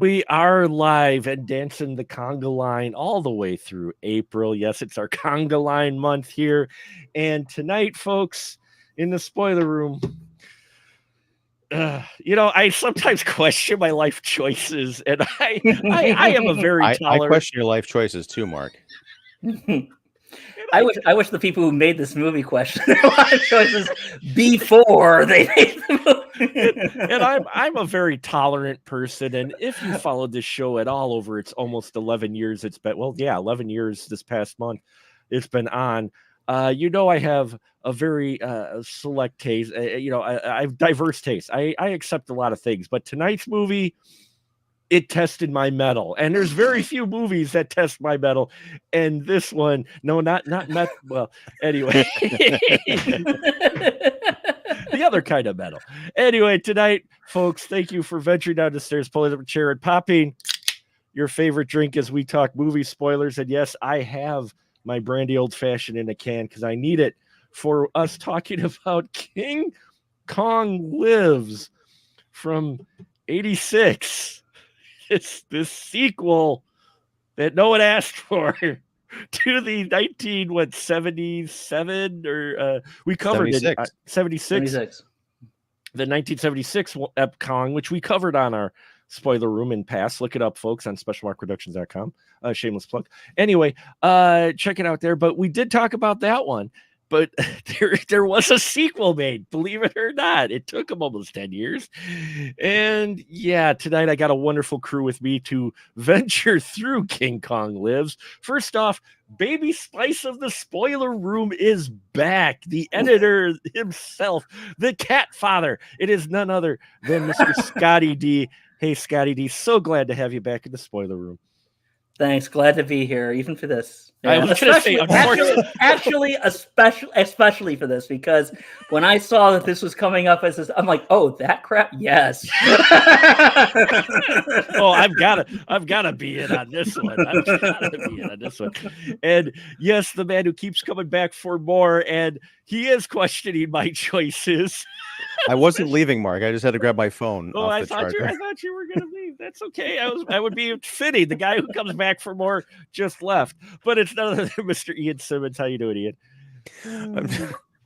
We are live and dancing the conga line all the way through April. Yes, it's our conga line month here. And tonight, folks, in the spoiler room, I sometimes question my life choices, and I am a very I tolerant. question your life choices too, Mark. I wish the people who made this movie question their life choices before they made the movie. And I'm a very tolerant person, and if you followed this show at all over its almost 11 years, it's been 11 years this past month. It's been on. I have a very select taste. I have diverse taste. I accept a lot of things, but tonight's movie, it tested my mettle, and there's very few movies that test my mettle, and this one, no, not met. Well, anyway, the other kind of metal. Anyway, tonight, folks, thank you for venturing down the stairs, pulling up a chair, and popping your favorite drink as we talk movie spoilers. And yes, I have my brandy old fashioned in a can because I need it for us talking about King Kong Lives from '86. It's this sequel that no one asked for to the 77 or we covered 76. it 76. The 1976 Kong, which we covered on our spoiler room in past. Look it up, folks, on specialmarkproductions.com. Shameless plug. Anyway, check it out there. But we did talk about that one. But there was a sequel made, believe it or not. It took them almost 10 years. And yeah, tonight I got a wonderful crew with me to venture through King Kong Lives. First off, Baby Spice of the spoiler room is back. The editor himself, the cat father. It is none other than Mr. Scotty D. Hey, Scotty D, so glad to have you back in the spoiler room. Thanks, glad to be here, even for this. I was going to say, especially for this, because when I saw that this was coming up as this, I'm like, oh, that crap, yes. Oh, I've got to be in on this one. I've got to be in on this one. And yes, the man who keeps coming back for more, and he is questioning my choices. I wasn't leaving, Mark. I just had to grab my phone. Oh, I thought you were going to leave. That's okay. I would be fitting. The guy who comes back for more just left, but it's none other than Mr. Ian Simmons. How you doing, Ian?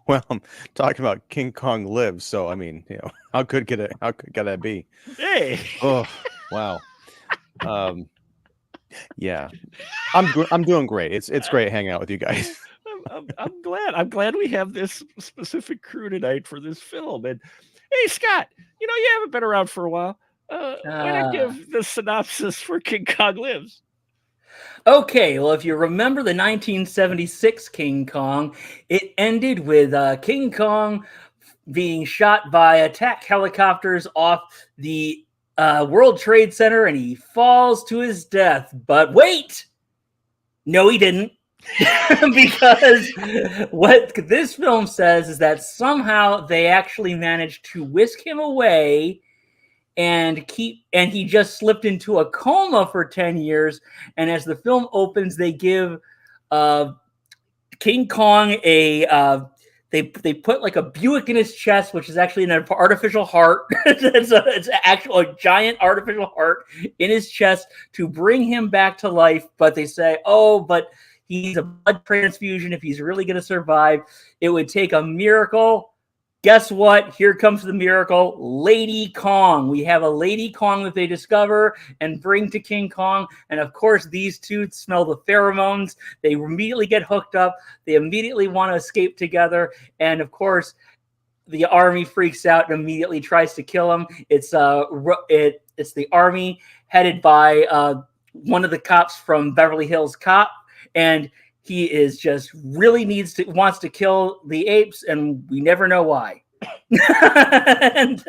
Well, I'm talking about King Kong Lives, so I mean, how good could that be? Hey. Oh, wow. Yeah, I'm doing great. It's great hanging out with you guys. I'm glad. I'm glad we have this specific crew tonight for this film. And hey, Scott, you haven't been around for a while. Why not give the synopsis for King Kong Lives? Okay, well, if you remember the 1976 King Kong, it ended with King Kong being shot by attack helicopters off the World Trade Center, and he falls to his death. But wait! No, he didn't. Because what this film says is that somehow they actually managed to whisk him away and he just slipped into a coma for 10 years. And as the film opens, they give King Kong they put like a Buick in his chest, which is actually an artificial heart. It's a giant artificial heart in his chest to bring him back to life. But they say, oh, but he needs a blood transfusion if he's really going to survive. It would take a miracle. Guess what? Here comes the miracle. Lady Kong. We have a Lady Kong that they discover and bring to King Kong. And of course, these two smell the pheromones. They immediately get hooked up. They immediately want to escape together. And of course, the army freaks out and immediately tries to kill him. It's the army headed by one of the cops from Beverly Hills Cop. And he is just really wants to kill the apes, and we never know why. and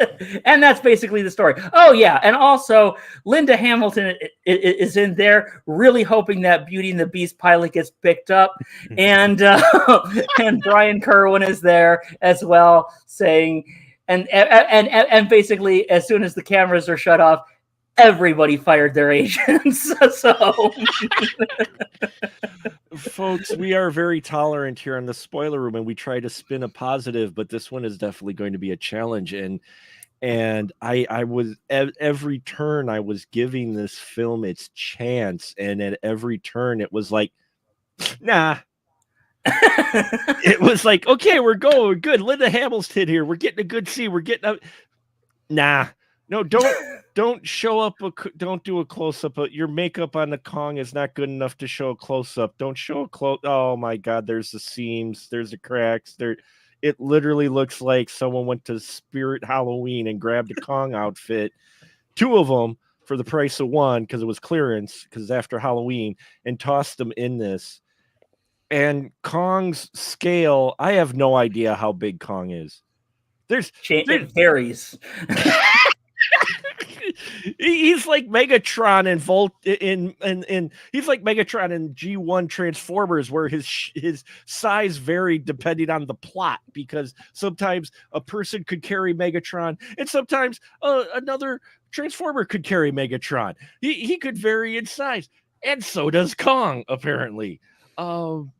that's basically the story. Oh yeah, and also Linda Hamilton is in there, really hoping that Beauty and the Beast pilot gets picked up, and and Brian Kerwin is there as well, saying, and basically as soon as the cameras are shut off, everybody fired their agents. So, folks, we are very tolerant here on the spoiler room, and we try to spin a positive, but this one is definitely going to be a challenge. And And I was every turn I was giving this film its chance, and at every turn it was like, nah. It was like, okay, we're good. Linda Hamilton here. We're getting a good scene. We're getting a nah. No, don't show up. Don't do a close up. Your makeup on the Kong is not good enough to show a close up. Don't show a close. Oh my God, there's the seams. There's the cracks. There, it literally looks like someone went to Spirit Halloween and grabbed a Kong outfit, 2 of them for the price of 1 because it was clearance because after Halloween, and tossed them in this. And Kong's scale, I have no idea how big Kong is. It varies. He's like Megatron in he's like Megatron in G1 Transformers, where his size varied depending on the plot, because sometimes a person could carry Megatron and sometimes another Transformer could carry Megatron. He could vary in size, and so does Kong apparently. Wow.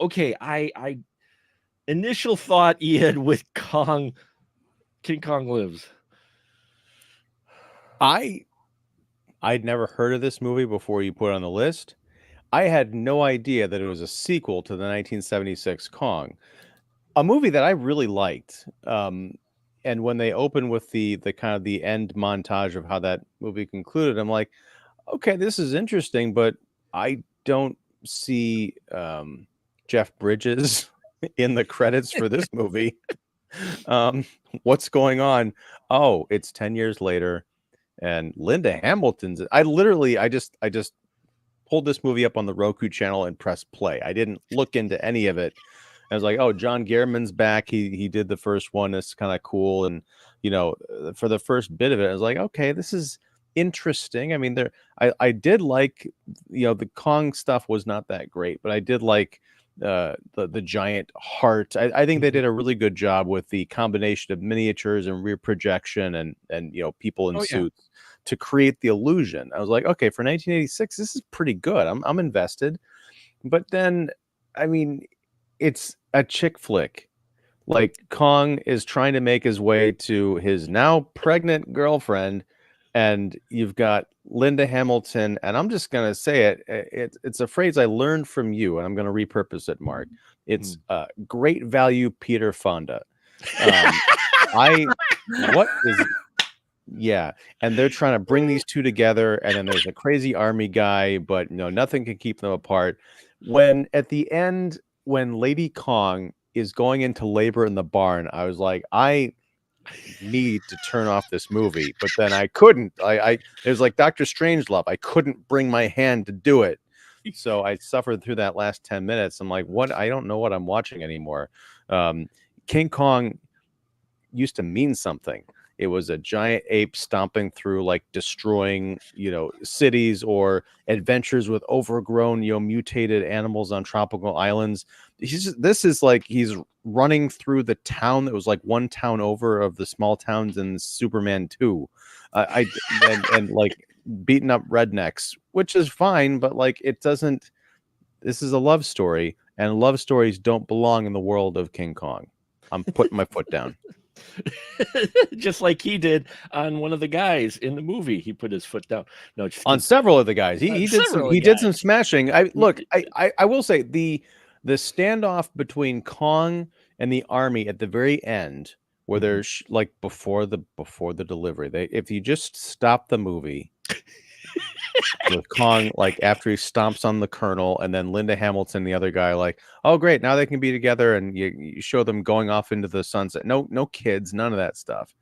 Okay. I initial thought, Ian, with King Kong Lives. I'd never heard of this movie before you put it on the list. I had no idea that it was a sequel to the 1976 Kong, a movie that I really liked. And when they opened with the kind of the end montage of how that movie concluded, I'm like, okay, this is interesting, but I don't see Jeff Bridges in the credits for this movie. What's going on? Oh, it's 10 years later, and Linda Hamilton's. I just pulled this movie up on the Roku channel and pressed play. I didn't look into any of it. I was like, oh, John Gehrman's back. He did the first one. It's kind of cool. And for the first bit of it, I was like, okay, this is interesting. I mean, I did like, the Kong stuff was not that great, but I did like the giant heart. I think they did a really good job with the combination of miniatures and rear projection and people in suits to create the illusion. I was like, okay, for 1986, this is pretty good. I'm invested. But then, I mean, it's a chick flick. Like, Kong is trying to make his way to his now pregnant girlfriend, and you've got Linda Hamilton, and I'm just going to say it's a phrase I learned from you, and I'm going to repurpose it, Mark. It's great value Peter Fonda. And they're trying to bring these two together, and then there's a crazy army guy, but nothing can keep them apart. When at the end, when Lady Kong is going into labor in the barn, I was like, I need to turn off this movie, but then I couldn't. It was like Dr. Strangelove. I couldn't bring my hand to do it, so I suffered through that last 10 minutes. I'm like, what? I don't know what I'm watching anymore. King Kong used to mean something. It was a giant ape stomping through, like, destroying, cities, or adventures with overgrown, mutated animals on tropical islands. This is like he's running through the town that was like one town over of the small towns in Superman 2. And like beating up rednecks, which is fine, but like it doesn't. This is a love story, and love stories don't belong in the world of King Kong. I'm putting my foot down. Just like he did on one of the guys in the movie. He put his foot down. No, just on several of the guys. He did some smashing. I will say the standoff between Kong and the army at the very end, where they're like before the delivery. If you just stop the movie with Kong, like after he stomps on the colonel, and then Linda Hamilton, the other guy, like, oh great, now they can be together, and you show them going off into the sunset. No kids, none of that stuff.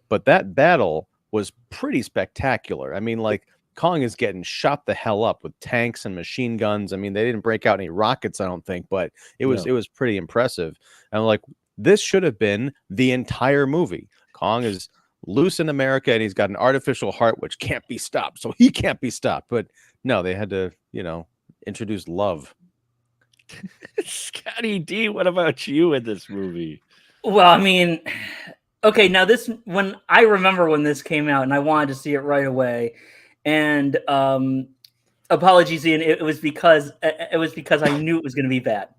But that battle was pretty spectacular. I mean, like, Kong is getting shot the hell up with tanks and machine guns. I mean, they didn't break out any rockets, I don't think, but it was pretty impressive. And like, this should have been the entire movie. Kong is loose in America, and he's got an artificial heart which can't be stopped, so he can't be stopped. But no, they had to introduce love. Scotty D, what about you in this movie? Well, I mean, okay, now when I remember when this came out, and I wanted to see it right away, and apologies, Ian, it was because I knew it was going to be bad.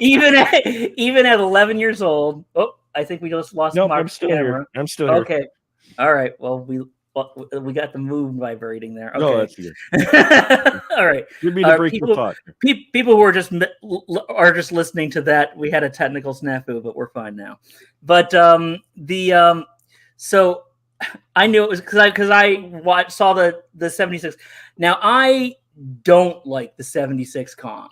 Even at 11 years old. Oh, I think we just lost Nope, Mark's I'm still camera. here. I'm still here. Okay. All right. Well, we got the moon vibrating there. Okay. No, that's you. All right. You'd be the break people, the thought. People who are just listening to that, we had a technical snafu, but we're fine now. But so I knew it was because I saw the 76. Now I don't like the 76 Kong,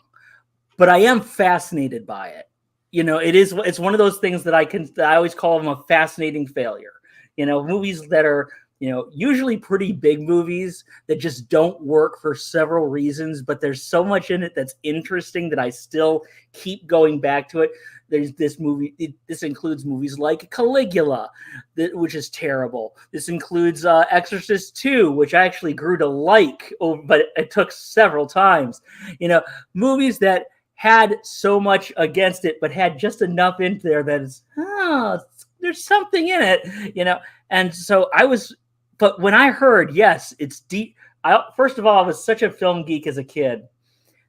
but I am fascinated by it. You know, it's one of those things that I always call them a fascinating failure. You know, movies that are, you know, usually pretty big movies that just don't work for several reasons, but there's so much in it that's interesting that I still keep going back to it. There's this movie. This includes movies like Caligula, which is terrible. This includes Exorcist 2, which I actually grew to like, but it took several times. You know, movies that had so much against it, but had just enough in there that is, there's something in it, you know. And so but when I heard, yes, it's deep. First of all, I was such a film geek as a kid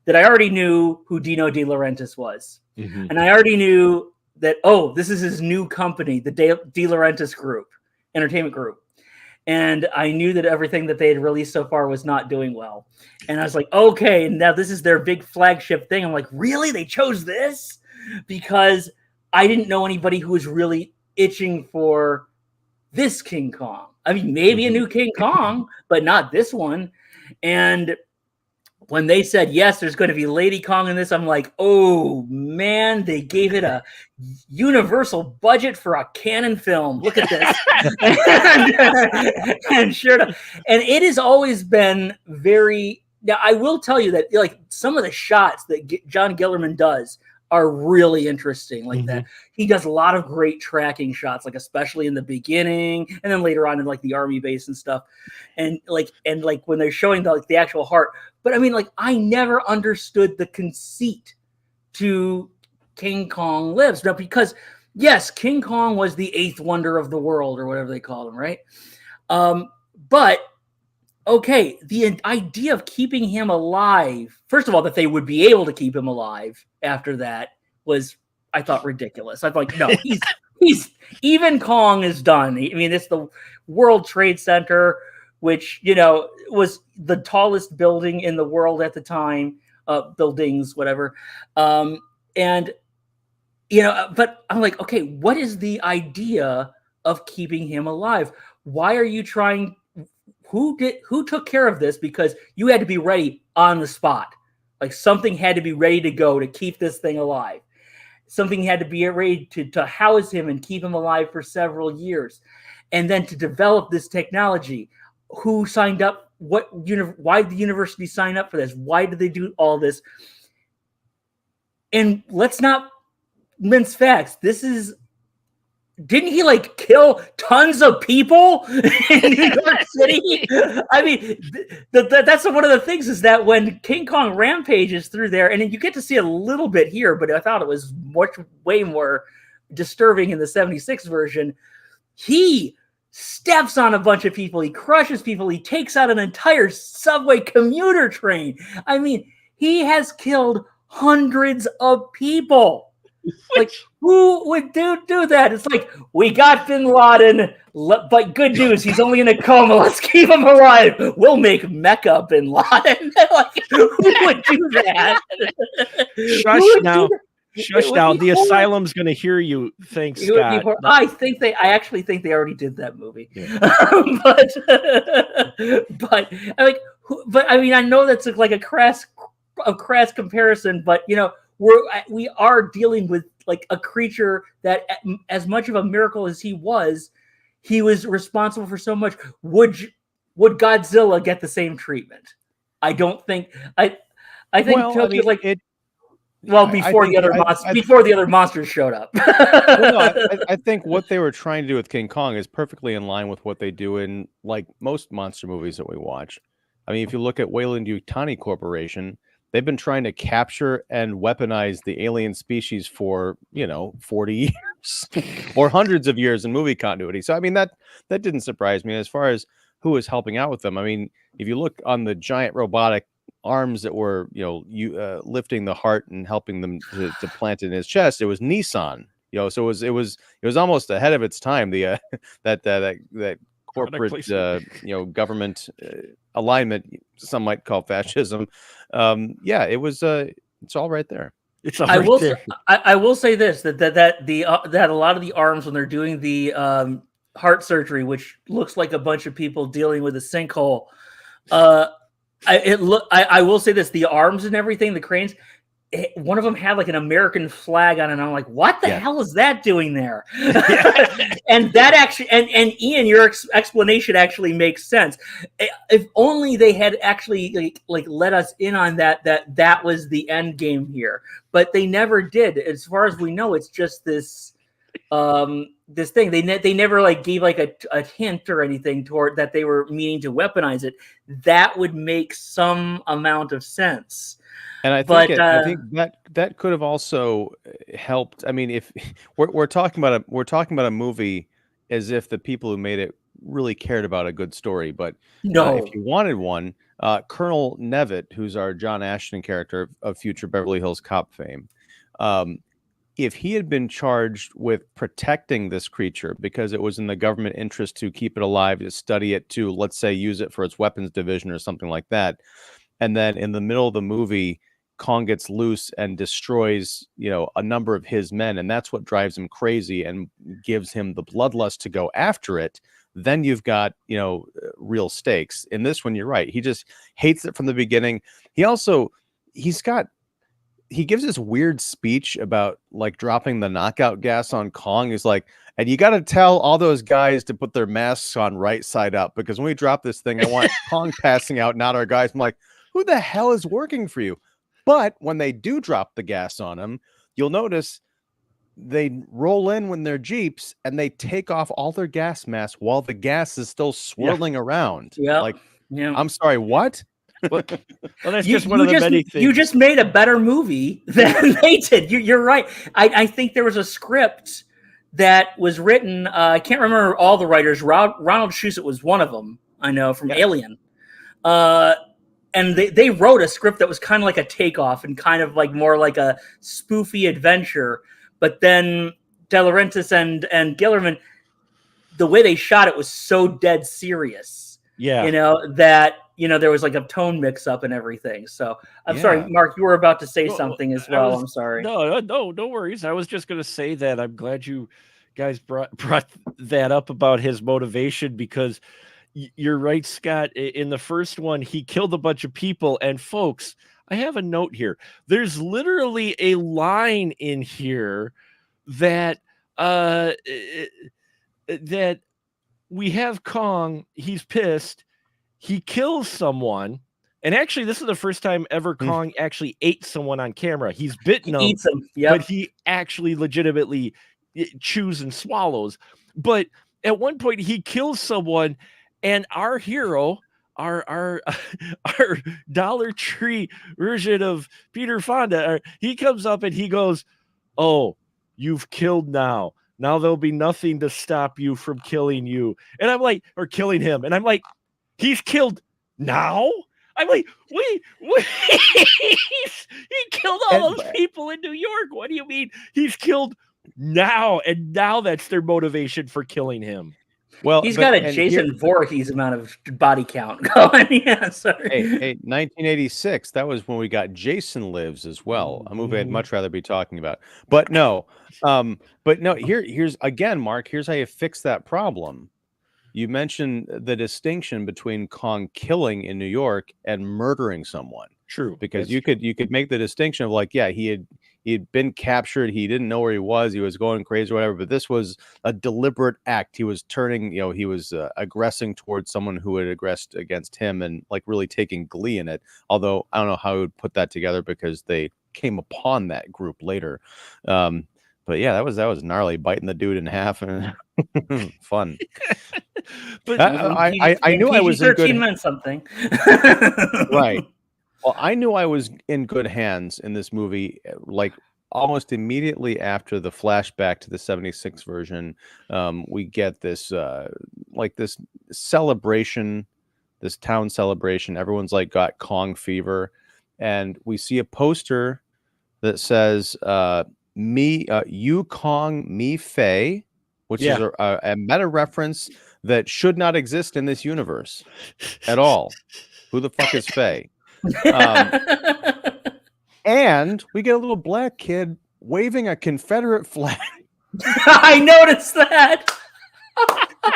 that I already knew who Dino De Laurentiis was. Mm-hmm. And I already knew that, this is his new company, the De Laurentiis Group, Entertainment Group. And I knew that everything that they had released so far was not doing well. And I was like, okay, now this is their big flagship thing. I'm like, really? They chose this? Because I didn't know anybody who was really itching for this King Kong. I mean, maybe a new King Kong, but not this one. And when they said, yes, there's going to be Lady Kong in this, I'm like, oh, man, they gave it a universal budget for a canon film. Look at this. and sure enough, and it has always been very, now I will tell you that like some of the shots that John Gillerman does are really interesting like that. He does a lot of great tracking shots, like especially in the beginning and then later on in like the army base and stuff. And like when they're showing the actual heart. But I mean, like, I never understood the conceit to King Kong Lives. Now, because yes, King Kong was the 8th wonder of the world or whatever they call him, right? But okay, the idea of keeping him alive, first of all, that they would be able to keep him alive after that was, I thought, ridiculous. I thought, no, he's even Kong is done. I mean, it's the World Trade Center, which, you know, was the tallest building in the world at the time, buildings, whatever. And, you know, but I'm like, okay, what is the idea of keeping him alive? Why are you trying? Who took care of this? Because you had to be ready on the spot. Like something had to be ready to go to keep this thing alive. Something had to be ready to house him and keep him alive for several years. And then to develop this technology. Who signed up? Why did the university sign up for this? Why did they do all this? And let's not mince facts. Didn't he like kill tons of people in New York City? I mean, that's one of the things is that when King Kong rampages through there, and you get to see a little bit here, but I thought it was way more disturbing in the 76 version. He steps on a bunch of people. He crushes people. He takes out an entire subway commuter train. I mean, he has killed hundreds of people. Like, who would do that? It's like, we got Bin Laden, but good news, he's only in a coma. Let's keep him alive. We'll make Mecca Bin Laden. Like, who would do that? Shush now. Shush now. The asylum's going to hear you. Thanks, Scott. I actually think they already did that movie. Yeah. but I mean, I know that's like a crass comparison, but you know, we are dealing with like a creature that, as much of a miracle as he was responsible for so much. Would Godzilla get the same treatment? I don't think. I think Tokyo, before the other monsters showed up. I think what they were trying to do with King Kong is perfectly in line with what they do in like most monster movies that we watch. I mean, if you look at Weyland-Yutani Corporation, they've been trying to capture and weaponize the alien species for, 40 years or hundreds of years in movie continuity. So, I mean, that didn't surprise me as far as who was helping out with them. I mean, if you look on the giant robotic arms that were, lifting the heart and helping them to plant it in his chest. It was Nissan, so it was almost ahead of its time. The that corporate government alignment, some might call fascism. It was it's all right there. It's all right there. I will say this, that a lot of the arms, when they're doing the heart surgery, which looks like a bunch of people dealing with a sinkhole, I will say this, the arms and everything, the cranes, one of them had like an American flag on it, and I'm like, what the hell is that doing there? And that actually, and Ian, your explanation actually makes sense. If only they had actually like let us in on that was the end game here, but they never did. As far as we know, it's just this this thing. They never like gave like a hint or anything toward that they were meaning to weaponize it. That would make some amount of sense. And I think that could have also helped. I mean, if we're talking about a movie as if the people who made it really cared about a good story, but no, if you wanted one, Colonel Nevitt, who's our John Ashton character of future Beverly Hills Cop fame, if he had been charged with protecting this creature because it was in the government interest to keep it alive, to study it, to, let's say, use it for its weapons division or something like that, and then in the middle of the movie, Kong gets loose and destroys, a number of his men, and that's what drives him crazy and gives him the bloodlust to go after it, then you've got, real stakes. In this one, you're right. He just hates it from the beginning. He gives this weird speech about like dropping the knockout gas on Kong. He's like, and you got to tell all those guys to put their masks on right side up, because when we drop this thing, I want Kong passing out, not our guys. I'm like, who the hell is working for you? But when they do drop the gas on him, you'll notice they roll in when they're Jeeps and they take off all their gas masks while the gas is still swirling around. Yeah. Like, I'm sorry, what? Well, that's just one of the many things. You just made a better movie than they did. You're right. I think there was a script that was written. I can't remember all the writers. Ronald Shusett was one of them. I know from Alien. And they wrote a script that was kind of like a takeoff and kind of like more like a spoofy adventure. But then De Laurentiis and Gillerman, the way they shot it was so dead serious. Yeah. That there was like a tone mix up and everything. So I'm sorry, Mark, you were about to say something as well. I'm sorry. No worries. I was just going to say that I'm glad you guys brought that up about his motivation, because you're right, Scott. In the first one, he killed a bunch of people. And folks, I have a note here. There's literally a line in here that that we have Kong. He's pissed. He kills someone. And actually, this is the first time ever Kong actually ate someone on camera. He's bitten them, eats them, but he actually legitimately chews and swallows. But at one point, he kills someone. And our hero, our Dollar Tree version of Peter Fonda, he comes up and he goes, "Oh, you've killed now. Now there'll be nothing to stop you from killing you." And I'm like, or killing him. And I'm like, he's killed now? I'm like, wait. He killed all those people in New York. What do you mean he's killed now? And now that's their motivation for killing him. Well, he's got a Jason Voorhees amount of body count going. Yeah, sorry. Hey, 1986. That was when we got Jason Lives as well, a movie I'd much rather be talking about. But no, here's again, Mark. Here's how you fix that problem. You mentioned the distinction between Kong killing in New York and murdering someone. True, because you could make the distinction of like, he had been captured, he didn't know where he was going crazy or whatever, but this was a deliberate act. He was turning, he was aggressing towards someone who had aggressed against him and like really taking glee in it. Although I don't know how he would put that together because they came upon that group later. But yeah, that was gnarly, biting the dude in half and fun. But I knew I was in good meant something. Right. Well, I knew I was in good hands in this movie, like almost immediately after the flashback to the 76 version. We get this this celebration, this town celebration. Everyone's like got Kong fever. and we see a poster that says you Kong, me Fei, which is a meta reference that should not exist in this universe at all. Who the fuck is Fei? And we get a little black kid waving a Confederate flag. I noticed that.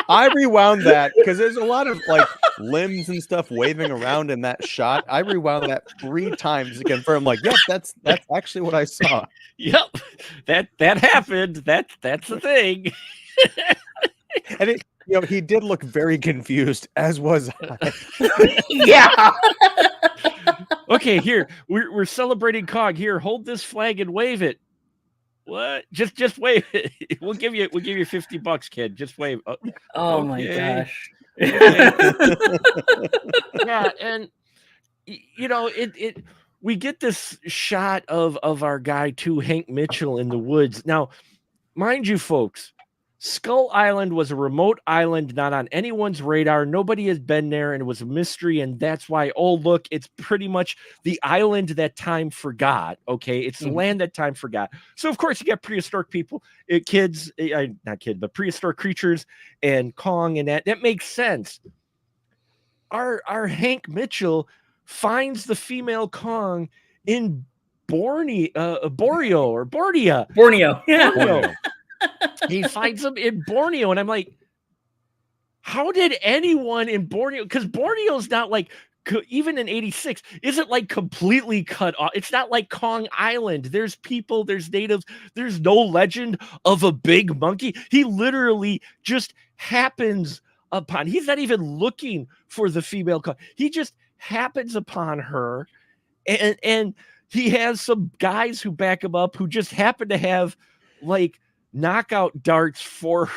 I rewound that because there's a lot of like limbs and stuff waving around in that shot. I rewound that 3 times to confirm, like, yep, that's actually what I saw. Yep, that happened. That's the thing. And it, he did look very confused, as was I. Yeah. Okay, here we're celebrating Kong. Here, hold this flag and wave it. What? Just wave it. We'll give you $50, kid. Just wave. Oh my gosh. Yeah, and we get this shot of our guy too, Hank Mitchell, in the woods. Now, mind you, folks, Skull Island was a remote island, not on anyone's radar. Nobody has been there, and it was a mystery, and that's why, oh, look, it's pretty much the island that time forgot, okay? It's the land that time forgot. So, of course, you got prehistoric people, not prehistoric creatures, and Kong, and that makes sense. Our Hank Mitchell finds the female Kong in Borneo. Yeah. Borneo. He finds them in Borneo, and I'm like, how did anyone in Borneo? Because Borneo's not like, even in '86, isn't like completely cut off. It's not like Kong Island. There's people, there's natives, there's no legend of a big monkey. He literally just happens upon. He's not even looking for the female Kong. He just happens upon her, and he has some guys who back him up who just happen to have like knockout darts for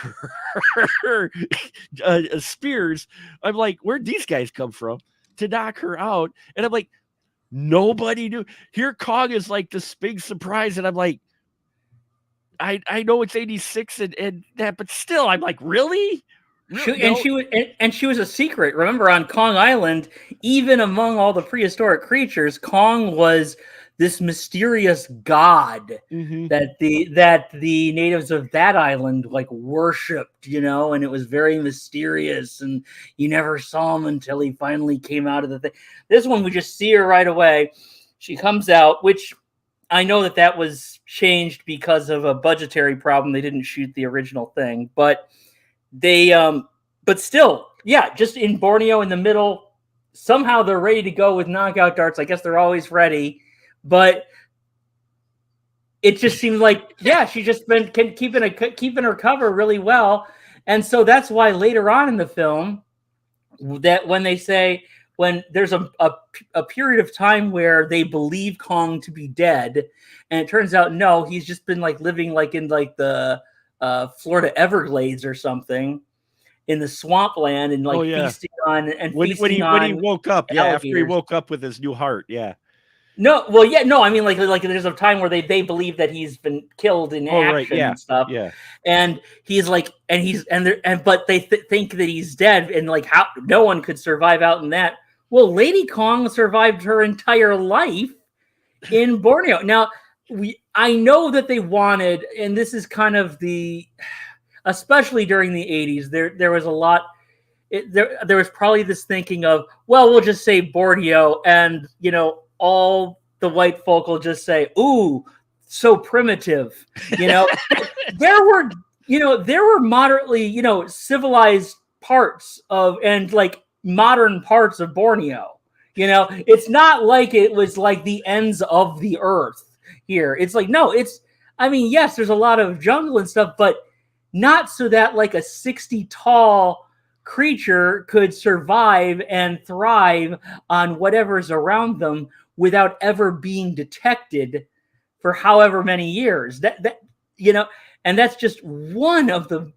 her spears. I'm like, where'd these guys come from to knock her out? And I'm like, nobody knew. Here Kong is like this big surprise, and I'm like, I know it's 86 and that, but still, I'm like, really? She was a secret. Remember, on Kong Island, even among all the prehistoric creatures, Kong was this mysterious god that the natives of that island like worshipped, and it was very mysterious, and you never saw him until he finally came out of the thing. This one, we just see her right away. She comes out, which I know that was changed because of a budgetary problem. They didn't shoot the original thing, but but still, yeah, just in Borneo in the middle, somehow they're ready to go with knockout darts. I guess they're always ready. But it just seems like, yeah, she's just been keeping her cover really well. And so that's why later on in the film, that when there's a period of time where they believe Kong to be dead, and it turns out, no, he's just been like living like in like the Florida Everglades or something, in the swampland, and like feasting on when he woke up, after he woke up with his new heart, No, well, yeah, no, I mean, like there's a time where they believe that he's been killed in action and stuff, and he's like, but they think that he's dead, and like how no one could survive out in that. Well, Lady Kong survived her entire life in Borneo. Now, I know that they wanted, and this is kind of especially during the 80s, there was a lot. There was probably this thinking of, well, we'll just say Borneo, and all the white folk will just say, ooh, so primitive. There were moderately, civilized parts of, and like modern parts of Borneo. It's not like it was like the ends of the earth here. It's like, no, yes, there's a lot of jungle and stuff, but not so that like a 60 tall creature could survive and thrive on whatever's around them without ever being detected for however many years. And that's just one of the.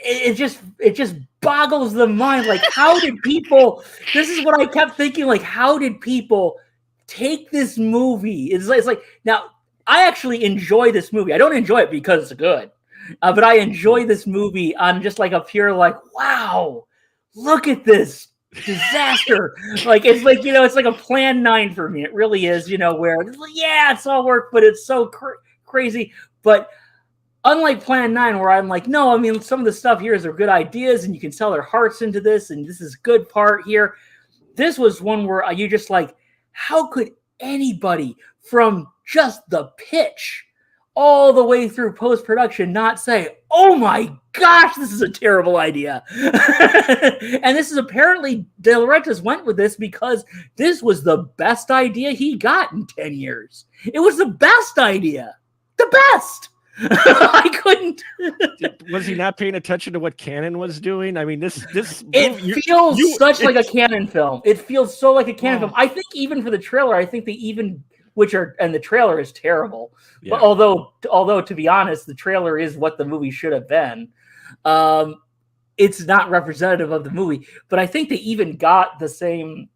It just boggles the mind. Like, how did people? This is what I kept thinking. Like, how did people take this movie? It's like now I actually enjoy this movie. I don't enjoy it because it's good, but I enjoy this movie on just like a pure like, wow, look at this disaster. Like it's like, it's like a Plan 9 for me. It really is, where it's like, yeah, it's all work, but it's so crazy. But unlike Plan 9, where I'm like, no, I mean, some of the stuff here are good ideas, and you can sell their hearts into this, and this is good part here. This was one where you just like, how could anybody from just the pitch all the way through post-production not say, oh my gosh, this is a terrible idea. And this is apparently De Laurentiis went with this because this was the best idea he got in 10 years. It was the best idea. The best. I couldn't. Was he not paying attention to what Cannon was doing? I mean, this it feels such like a Cannon film. It feels so like a Cannon film. I think even for the trailer, I think they even and the trailer is terrible. Yeah. But although to be honest, the trailer is what the movie should have been. It's not representative of the movie, but I think they even got the same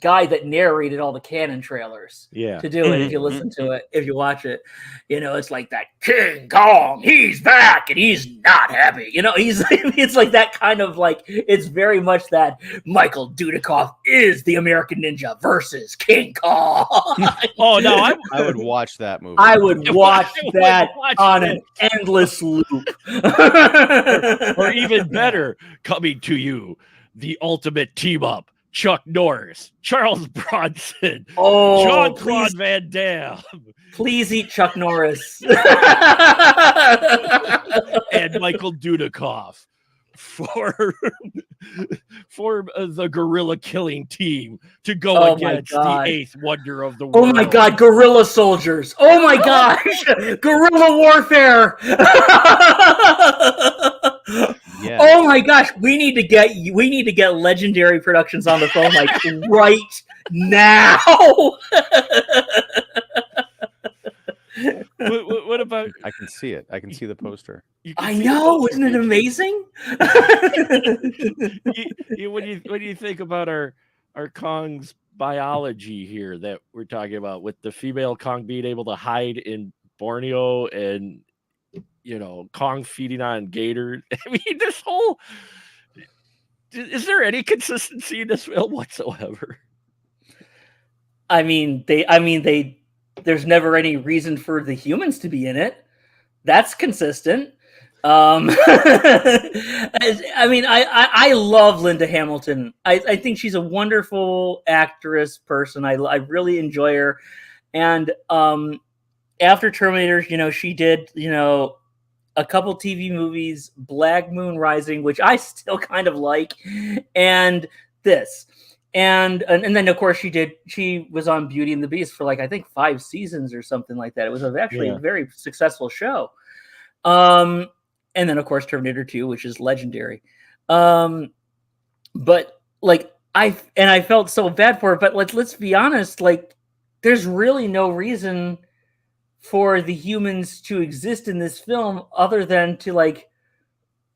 guy that narrated all the Cannon trailers to do it. If you listen to it, if you watch it, it's like that King Kong, he's back and he's not happy. It's like that kind of like, it's very much that Michael Dudikoff is the American Ninja versus King Kong. Oh no, I would watch that movie. I would watch that on an endless loop. or even better, coming to you, the ultimate team up. Chuck Norris, Charles Bronson, Jean-Claude Van Damme. Please eat Chuck Norris. And Michael Dudikoff for the gorilla killing team to go against the eighth wonder of the world. Oh my God, gorilla soldiers. Oh my gosh, guerrilla warfare. Yeah. Oh my gosh, we need to get Legendary Productions on the phone like right now. What about? I can see it. I can see the poster. I know, isn't it amazing? What do you think about our Kong's biology here that we're talking about, with the female Kong being able to hide in Borneo and Kong feeding on gators? I mean, this whole, is there any consistency in this film whatsoever? I mean, there's never any reason for the humans to be in it. That's consistent. I mean, I love Linda Hamilton. I think she's a wonderful actress person. I really enjoy her. And after Terminator, she did, a couple TV movies, Black Moon Rising, which I still kind of like, and this. And then of course she was on Beauty and the Beast for like, I think 5 seasons or something like that. It was actually a very successful show. And then of course Terminator 2, which is legendary. But like I felt so bad for her, but let's be honest, like there's really no reason for the humans to exist in this film other than to like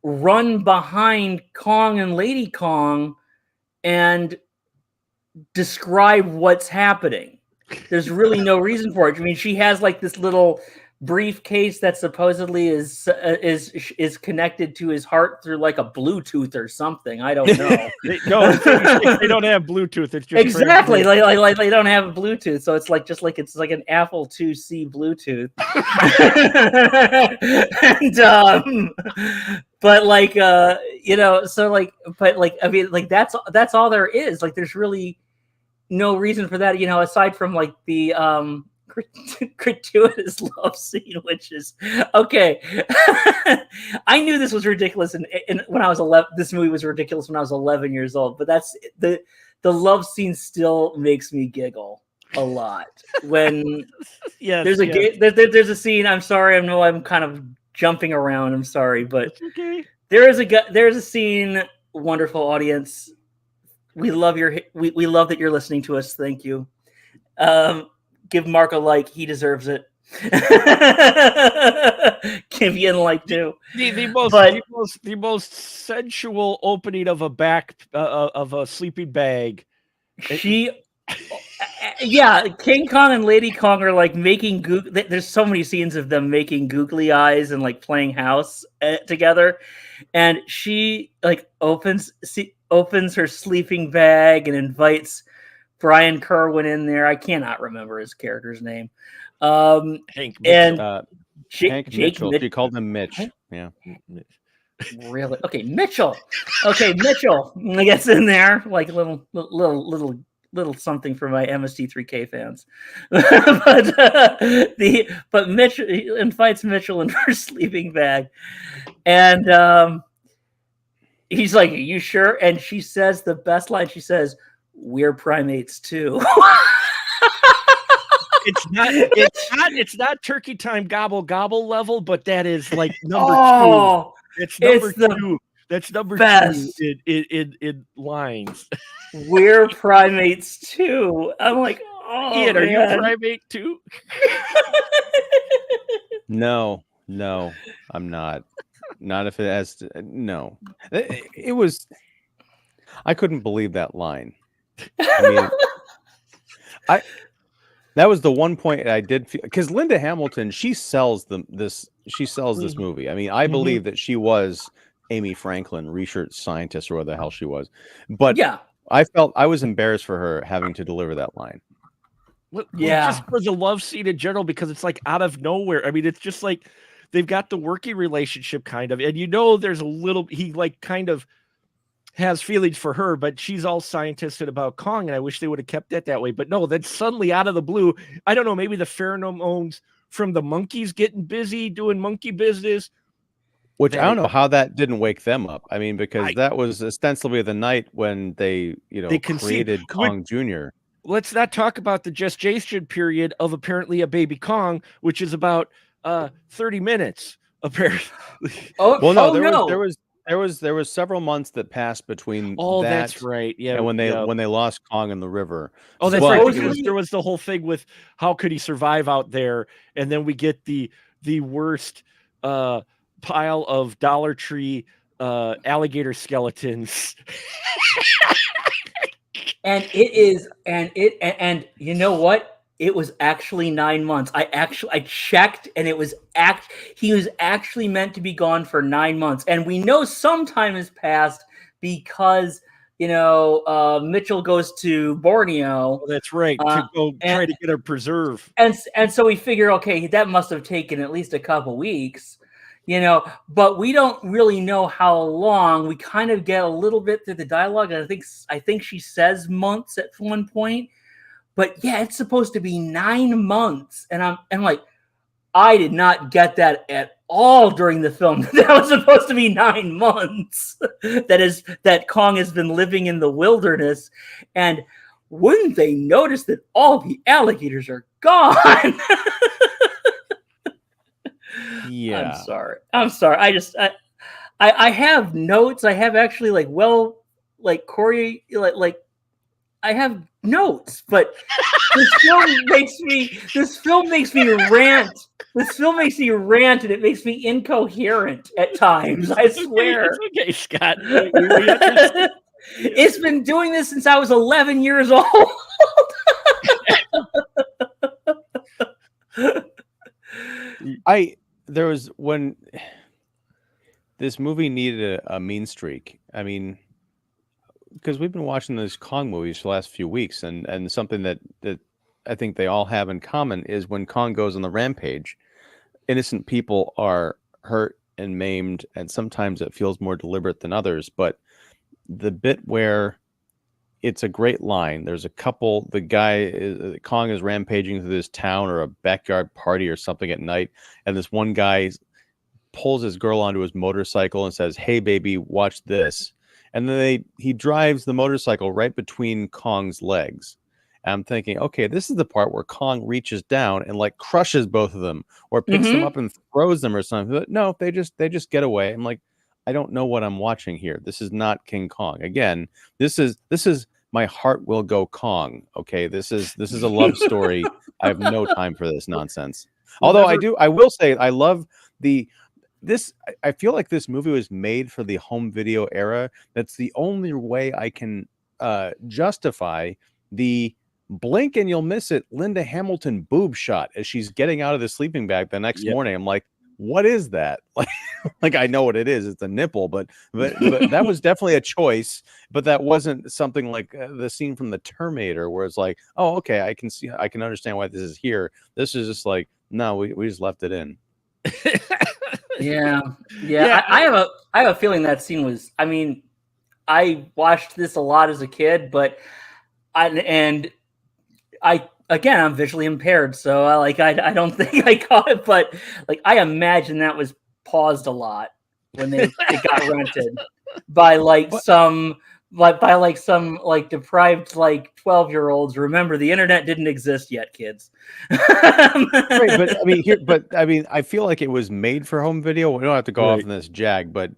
run behind Kong and Lady Kong and describe what's happening. There's really no reason for it. I mean, she has like this little briefcase that supposedly is connected to his heart through like a Bluetooth or something. I don't know. They don't have Bluetooth. It's just exactly like they don't have a Bluetooth, so it's like it's like an Apple IIc Bluetooth. And but like so like, but like, I mean, like that's all there is. Like there's really no reason for that, aside from like the gratuitous love scene, which is okay. I knew this was ridiculous, and when I was 11, this movie was ridiculous when I was 11 years old. But that's the love scene still makes me giggle a lot when there's a scene. I'm sorry, I know I'm kind of jumping around. I'm sorry, but okay. There's a scene. Wonderful audience. We love we love that you're listening to us. Thank you. Give Mark a like. He deserves it. Give Ian a like too. The most sensual opening of a sleeping bag. King Kong and Lady Kong are like making there's so many scenes of them making googly eyes and like playing house together, and she like opens. opens her sleeping bag and invites Brian Kerwin in there. I cannot remember his character's name. Hank Mitchell. And Hank Mitchell. She called him Mitch. Yeah. Really? Okay, Mitchell. Okay, Mitchell gets in there like little something for my MST3K fans. but Mitch invites Mitchell in her sleeping bag, and he's like, "Are you sure?" And she says the best line. She says, "We're primates too." It's not turkey time gobble gobble level, but that is like number two. It's number two. That's number best. 2 in lines. We're primates too. I'm like, oh, Ian, are you a man. primate too? No, I'm not. Not if it has to, no. It was, I couldn't believe that line. I mean, that was the one point I did feel, because Linda Hamilton, she sells this movie. I mean, I believe that she was Amy Franklin, research scientist, or what the hell she was. But yeah, I felt I was embarrassed for her having to deliver that line. Just for the love scene in general, because it's like out of nowhere. I mean, it's just like they've got the working relationship kind of, and there's a little, he like kind of has feelings for her, but she's all scientistic about Kong, and I wish they would have kept it that way. But no, then suddenly out of the blue, I don't know, maybe the pheromones from the monkeys getting busy doing monkey business. Which I don't know how that didn't wake them up. I mean, because that was ostensibly the night when they created Kong Jr. Let's not talk about the gestation period of apparently a baby Kong, which is about 30 minutes, apparently. There was several months that passed between that's right. Yeah. And when they lost Kong in the river. Oh, that's right. There was the whole thing with how could he survive out there, and then we get the worst pile of Dollar Tree alligator skeletons. And you know what? It was actually 9 months. I checked, and he was actually meant to be gone for 9 months. And we know some time has passed because Mitchell goes to Borneo. Oh, that's right, to go try to get a preserve. And so we figure, okay, that must have taken at least a couple weeks. But we don't really know how long. We kind of get a little bit through the dialogue, and I think she says months at one point. But yeah, it's supposed to be 9 months, and I'm like, I did not get that at all during the film. That was supposed to be 9 months. That Kong has been living in the wilderness, and wouldn't they notice that all the alligators are gone? Yeah, I'm sorry. I have notes. I have actually I have notes, but this film makes me rant. This film makes me rant, and it makes me incoherent at times. I swear. It's okay, Scott. It's been doing this since I was 11 years old. There was when this movie needed a mean streak. I mean, because we've been watching those Kong movies for the last few weeks, and something that I think they all have in common is when Kong goes on the rampage, innocent people are hurt and maimed, and sometimes it feels more deliberate than others. But the bit where it's a great line, there's a couple, Kong is rampaging through this town or a backyard party or something at night, and this one guy pulls his girl onto his motorcycle and says, "Hey baby, watch this." And then he drives the motorcycle right between Kong's legs. And I'm thinking, okay, this is the part where Kong reaches down and like crushes both of them or picks them up and throws them or something. But no, they just get away. I'm like, I don't know what I'm watching here. This is not King Kong. Again, this is My Heart Will Go Kong. Okay, this is a love story. I have no time for this nonsense. Although I will say I love I feel like this movie was made for the home video era. That's the only way I can justify the blink and you'll miss it Linda Hamilton boob shot as she's getting out of the sleeping bag the next morning. I'm like, what is that? Like I know what it is. It's a nipple, but that was definitely a choice. But that wasn't something like the scene from the Terminator, where it's like, oh, okay, I can understand why this is here. This is just like, no, we just left it in. Yeah. I have a feeling that scene was. I mean, I watched this a lot as a kid, but I'm visually impaired, so I don't think I caught it, but like I imagine that was paused a lot when it got rented by some deprived 12-year-olds. Remember, the internet didn't exist yet, kids. Right, but I mean, I feel like it was made for home video. We don't have to go off on this jag, but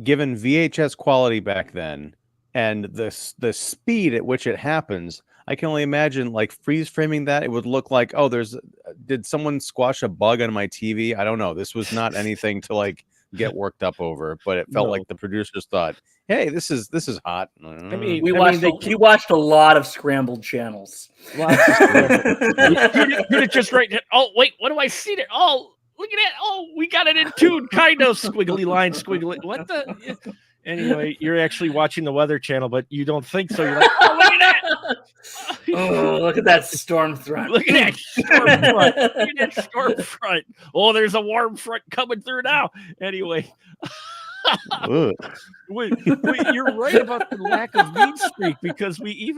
given VHS quality back then and the speed at which it happens, I can only imagine like freeze framing that. It would look like, oh, did someone squash a bug on my TV? I don't know. This was not anything to like get worked up over, but it felt like the producers thought, hey, this is hot. I mean, we watched a lot of scrambled channels. Lots of scrambled. You're just right. Oh, wait, what do I see there? Oh, look at that. Oh, we got it in tune. Kind of squiggly line, squiggly. What the? Anyway, you're actually watching the Weather Channel, but you don't think so. You're like, oh, look at that. Oh, look at that storm front. Look at that storm front. Look at that storm front. Oh, there's a warm front coming through now. Anyway. wait, you're right about the lack of mean streak, because we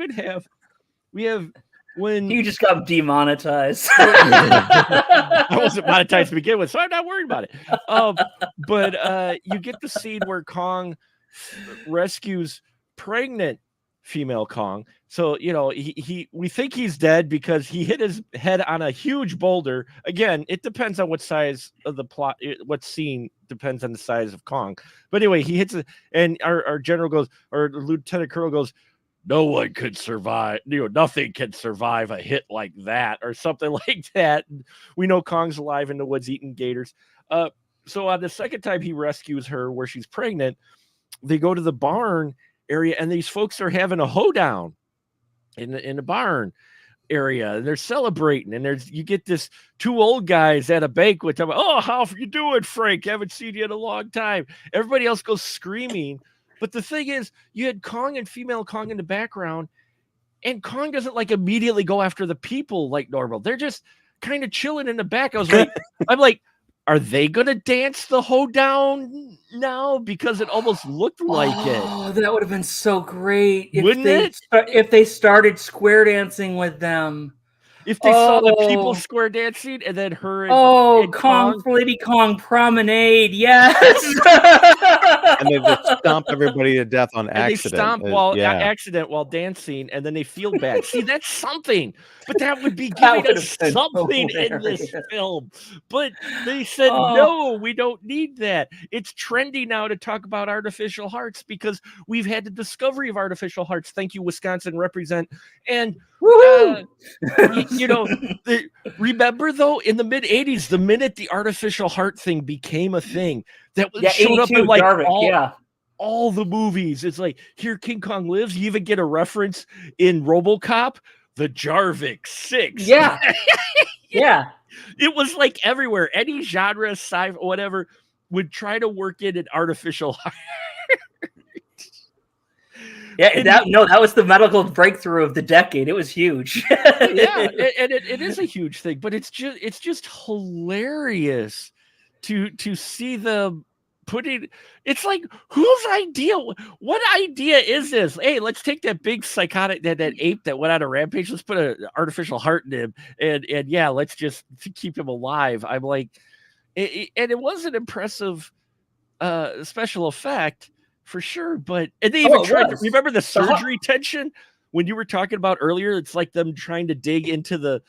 have when you just got demonetized. I wasn't monetized to begin with, so I'm not worried about it. But you get the scene where Kong rescues pregnant female Kong. So, you know, we think he's dead because he hit his head on a huge boulder. Again, it depends on what size of the plot, what scene depends on the size of Kong. But anyway, he hits it, and our general goes, or Lieutenant Colonel goes, no one could survive, nothing can survive a hit like that, or something like that. We know Kong's alive in the woods eating gators. So on the second time he rescues her where she's pregnant, they go to the barn area, and these folks are having a hoedown in the barn area, and they're celebrating, and you get this two old guys at a banquet talking about, oh, how you doing, Frank? Haven't seen you in a long time. Everybody else goes screaming. But the thing is, you had Kong and female Kong in the background, and Kong doesn't like immediately go after the people like normal. They're just kind of chilling in the back. I'm like, are they going to dance the hoedown now? Because it almost looked like it. Oh, that would have been so great. If they started square dancing with them. If they saw the people square dancing, and then her and Kong, Lady Kong promenade, yes. And they just stomp everybody to death on accident. They stomp accident while dancing, and then they feel bad. See, that's something. But that would be giving us something in this film. But they said, no, we don't need that. It's trendy now to talk about artificial hearts because we've had the discovery of artificial hearts. Thank you, Wisconsin, represent. And remember though, in the mid 80s, the minute the artificial heart thing became a thing, that showed up in like all the movies. It's like, here King Kong lives. You even get a reference in RoboCop, the Jarvik 6. Yeah. Yeah. It was like everywhere. Any genre, sci-fi, whatever, would try to work in an artificial heart. Yeah, that was the medical breakthrough of the decade. It was huge. Yeah, and it is a huge thing, but it's just hilarious to see them putting. It's like, whose idea? What idea is this? Hey, let's take that big psychotic that ape that went on a rampage. Let's put an artificial heart in him, and yeah, let's just keep him alive. I'm like, and it was an impressive special effect. For sure, but and they even tried to remember the surgery tension when you were talking about earlier. It's like them trying to dig into the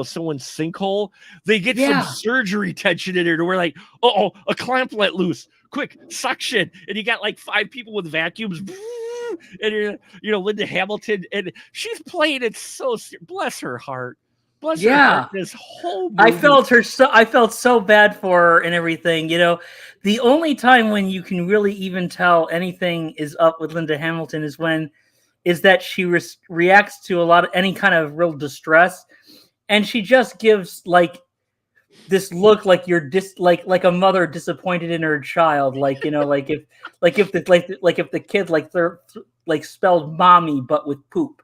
someone's sinkhole. They get some surgery tension in there to where like, a clamp let loose, quick suction, and you got like 5 people with vacuums, and Linda Hamilton, and she's playing it so bless her heart. Bless her heart, this whole movie. I felt so bad for her and everything. The only time when you can really even tell anything is up with Linda Hamilton is that she reacts to any kind of real distress, and she just gives like this look like you're like a mother disappointed in her child, like, you know, like if the kid like spelled mommy but with poop.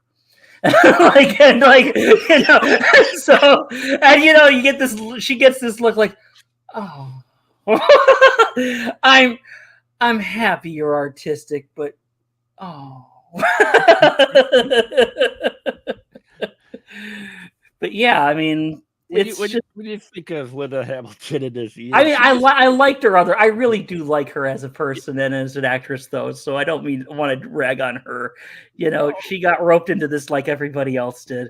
Like, and like, you know, so, and you know, she gets this look like, oh, I'm happy you're artistic, but oh. But yeah, I mean, What do you think of Linda Hamilton in this? I mean, I liked her I really do like her as a person and as an actress, though. So I don't want to rag on her. You know, she got roped into this like everybody else did.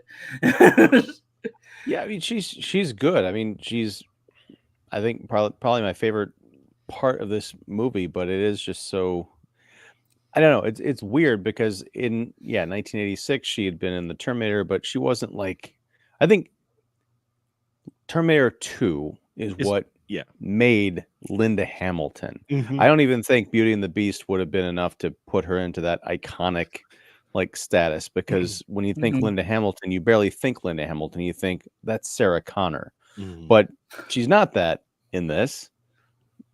Yeah, I mean, she's good. I mean, I think probably my favorite part of this movie, but it is just so, I don't know. It's weird because in 1986 she had been in the Terminator, but she wasn't like, I think Terminator 2 is what made Linda Hamilton. Mhm. I don't even think Beauty and the Beast would have been enough to put her into that iconic like status, because when you think Linda Hamilton, you barely think Linda Hamilton. You think that's Sarah Connor, but she's not that in this.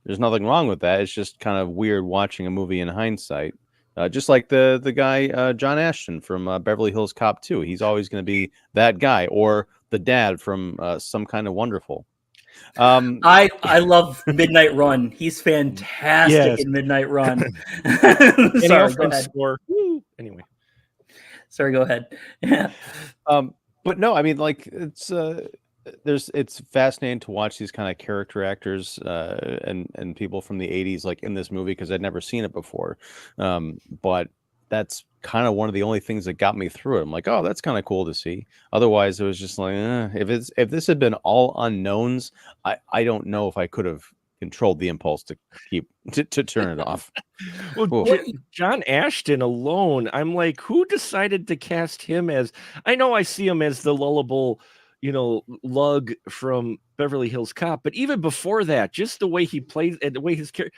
There's nothing wrong with that. It's just kind of weird watching a movie in hindsight. Just like the guy John Ashton from Beverly Hills Cop 2. He's always going to be that guy, or the dad from Some Kind of Wonderful. I love Midnight Run. He's fantastic in Midnight Run. Sorry, go ahead. Anyway, sorry, go ahead. Yeah. But no, I mean, like, it's fascinating to watch these kind of character actors and people from the 80s like in this movie, because I'd never seen it before. But that's kind of one of the only things that got me through it. I'm like, oh, that's kind of cool to see. Otherwise, it was just like, if this had been all unknowns, I don't know if I could have controlled the impulse to turn it off. Well, John Ashton alone, I'm like, who decided to cast him as? I know I see him as the lullable, you know, lug from Beverly Hills Cop, but even before that, just the way he plays and the way his character,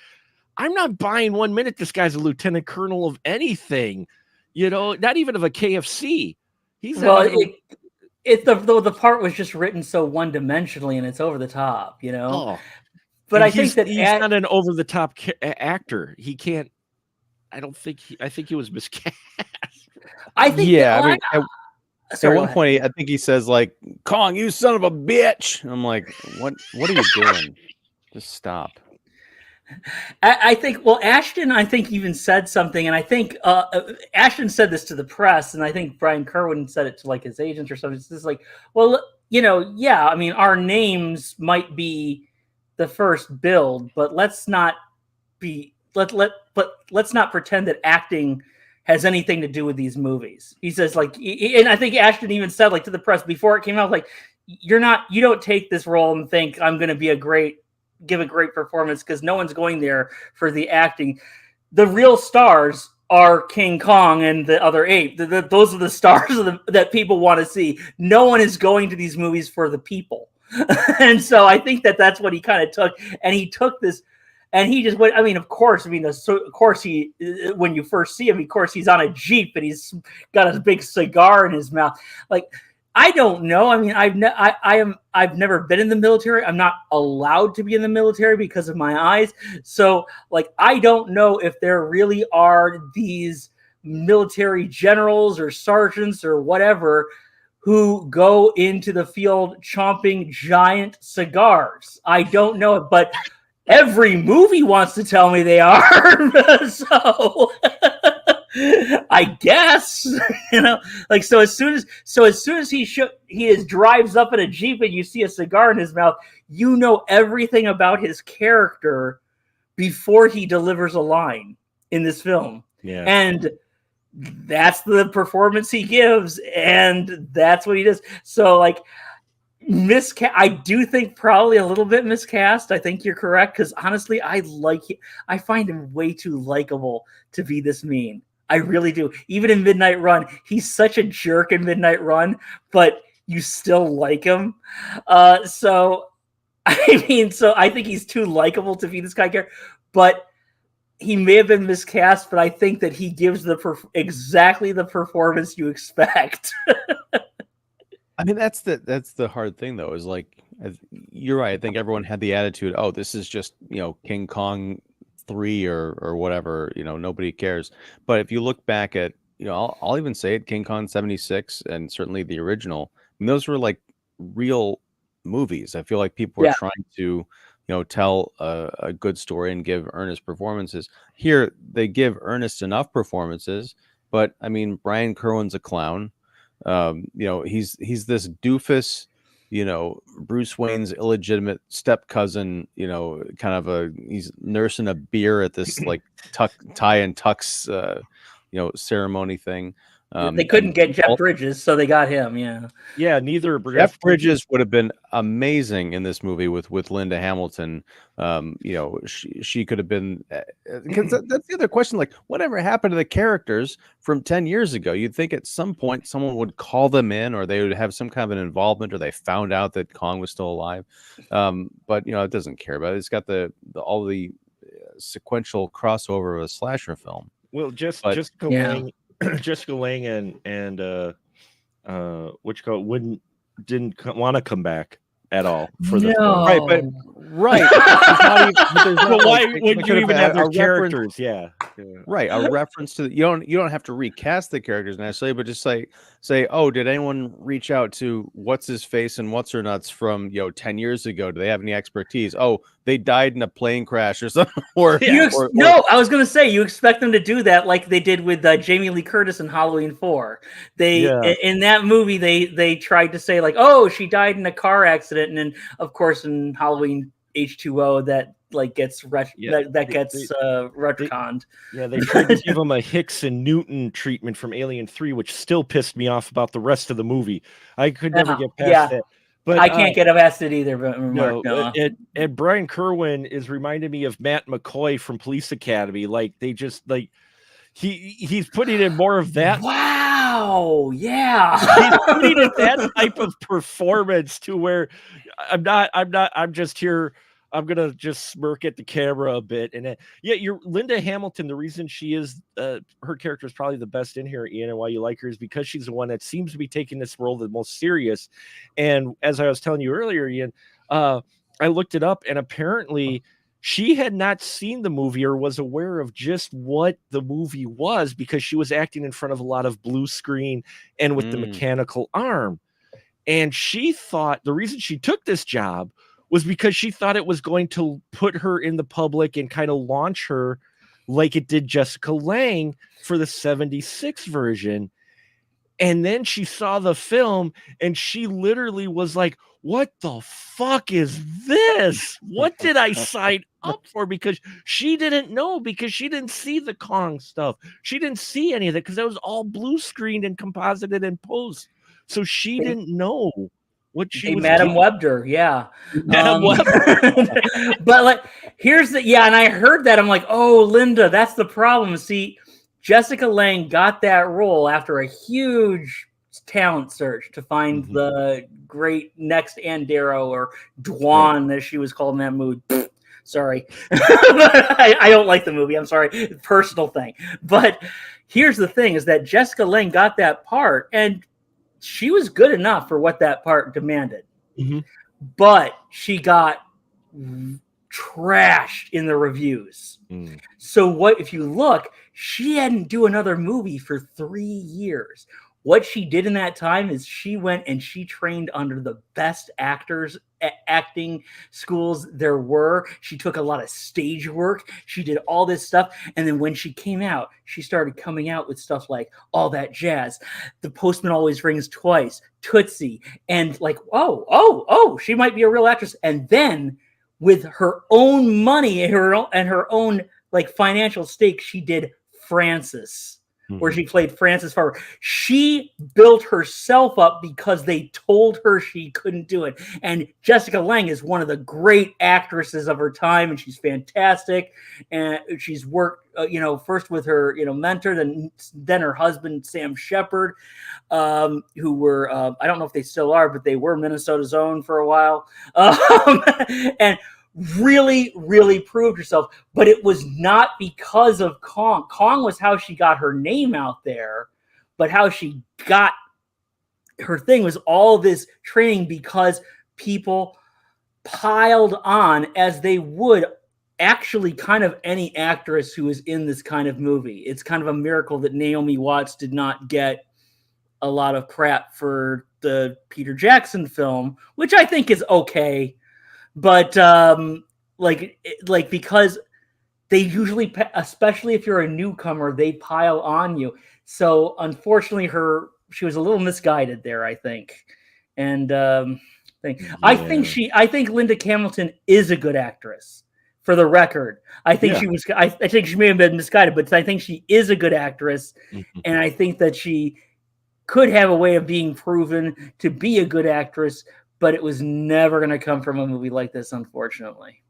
I'm not buying 1 minute this guy's a lieutenant colonel of anything, you know, not even of a KFC. He's the part was just written so one-dimensionally and it's over the top, you know. Oh. But I think that he's not an over the top actor. He can't. I think he was miscast. I think. Yeah, I mean. At one point, I think he says, like, Kong, you son of a bitch. And I'm like, what are you doing? Just stop. I think, well, Ashton, I think even said something, and I think Ashton said this to the press, and I think Brian Kerwin said it to like his agents or something. It's just like, well, you know, yeah, I mean, our names might be the first build, but let's not pretend that acting has anything to do with these movies. He says, like, and I think Ashton even said, like, to the press before it came out, like, you don't take this role and think I'm going to give a great performance, because no one's going there for the acting. The real stars are King Kong and the other ape. Those are the stars that people want to see. No one is going to these movies for the people. And so I think that's what he kind of took. And he took this, and he just went, I mean, of course, when you first see him, of course, he's on a Jeep and he's got a big cigar in his mouth. Like, I don't know. I mean, I've never been in the military. I'm not allowed to be in the military because of my eyes. So, like, I don't know if there really are these military generals or sergeants or whatever who go into the field chomping giant cigars. I don't know it, but every movie wants to tell me they are. So I guess, you know, like, so as soon as he drives up in a Jeep and you see a cigar in his mouth, you know everything about his character before he delivers a line in this film. Yeah. And that's the performance he gives, and that's what he does. So, like, I do think probably a little bit miscast. I think you're correct, because honestly, I find him way too likable to be this mean. I really do. Even in Midnight Run, he's such a jerk in Midnight Run, but you still like him. So I think he's too likable to be this kind of character, but he may have been miscast, but I think that he gives exactly the performance you expect. I mean, that's the hard thing, though, is like, You're right. I think everyone had the attitude, oh, this is just, King Kong 3 or whatever, nobody cares. But if you look back at, I'll even say it, King Kong 76 and certainly the original, and those were like real movies. I feel like people were Yeah. trying to, tell a good story and give earnest performances. Here, they give earnest enough performances, but I mean, Brian Kerwin's a clown. He's this doofus, Bruce Wayne's illegitimate step cousin, kind of he's nursing a beer at this like tie and tux, ceremony thing. They couldn't get Jeff Bridges, so they got him. Yeah, neither Jeff Bridges would have been amazing in this movie with Linda Hamilton. She could have been, because that's the other question. Like, whatever happened to the characters from 10 years ago? You'd think at some point someone would call them in, or they would have some kind of an involvement, or they found out that Kong was still alive. But it doesn't care about it. It's got all the sequential crossover of a slasher film. Well, Jessica Lange and didn't want to come back at all for the film. Right. Why would you even have their characters? Yeah. Right. A reference to you don't have to recast the characters necessarily, but just say, oh, did anyone reach out to what's his face and what's her nuts from 10 years ago? Do they have any expertise? Oh, they died in a plane crash or something. No, I was gonna say you expect them to do that like they did with Jamie Lee Curtis in Halloween 4. In that movie they tried to say like, oh, she died in a car accident, and then of course in Halloween H2O that like gets retconned. Yeah, they tried to give him a Hicks and Newton treatment from Alien 3, which still pissed me off about the rest of the movie. I could never get past that. But I can't get past it either. But and Brian Kerwin is reminding me of Matt McCoy from Police Academy. Like they just like he's putting in more of that. Wow, yeah, he's putting in that type of performance to where I'm just here. I'm gonna just smirk at the camera a bit, and you're Linda Hamilton. The reason she is her character is probably the best in here, Ian, and why you like her is because she's the one that seems to be taking this role the most serious. And as I was telling you earlier, Ian, I looked it up, and apparently she had not seen the movie or was aware of just what the movie was because she was acting in front of a lot of blue screen and with the mechanical arm. And she thought the reason she took this job was because she thought it was going to put her in the public and kind of launch her like it did Jessica Lange for the 76 version. And then she saw the film and she literally was like, what the fuck is this? What did I sign up for? Because she didn't know, because she didn't see the Kong stuff. She didn't see any of that because that was all blue screened and composited in post. So she didn't know what she was Madam doing. Webster, yeah. Madam Webster. But like, here's the and I heard that. I'm like, oh, Linda, that's the problem. See, Jessica Lange got that role after a huge talent search to find the great next Andero, or Dwan, as she was called in that movie. Sorry. I don't like the movie. I'm sorry. Personal thing. But here's the thing is that Jessica Lange got that part, and she was good enough for what that part demanded. But she got trashed in the reviews. So what if you look, she hadn't do another movie for 3 years. What she did in that time is she went and she trained under the best actors acting schools there were. She took a lot of stage work. She did all this stuff. And then when she came out, she started coming out with stuff like All That Jazz, The Postman Always Rings Twice, Tootsie, and like, oh, she might be a real actress. And then with her own money and her own like financial stake, she did Frances, where she played Frances Farber. She built herself up because they told her she couldn't do it. And Jessica Lange is one of the great actresses of her time, and she's fantastic. And she's worked, first with her, mentor, then her husband, Sam Shepard, who were, I don't know if they still are, but they were Minnesota's own for a while. And really, really proved herself, but it was not because of Kong. Kong was how she got her name out there, but how she got her thing was all this training because people piled on as they would actually kind of any actress who is in this kind of movie. It's kind of a miracle that Naomi Watts did not get a lot of crap for the Peter Jackson film, which I think is okay. But because they usually, especially if you're a newcomer, they pile on you. So unfortunately, she was a little misguided there, I think. And I think Linda Hamilton is a good actress. For the record, I think she was. I think she may have been misguided, but I think she is a good actress, and I think that she could have a way of being proven to be a good actress. But it was never going to come from a movie like this, unfortunately.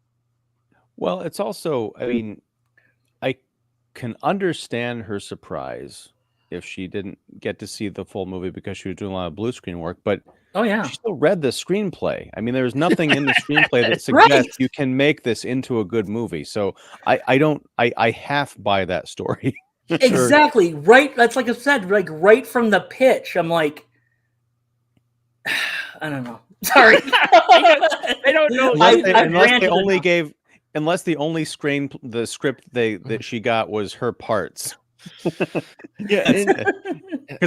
Well, it's also, I mean, I can understand her surprise if she didn't get to see the full movie because she was doing a lot of blue screen work, but she still read the screenplay. I mean, there's nothing in the screenplay that suggests you can make this into a good movie. So I half buy that story. Exactly. Right. That's like I said, like right from the pitch, I'm like, I don't know. Sorry. I don't know. Unless the only script that she got was her parts. Because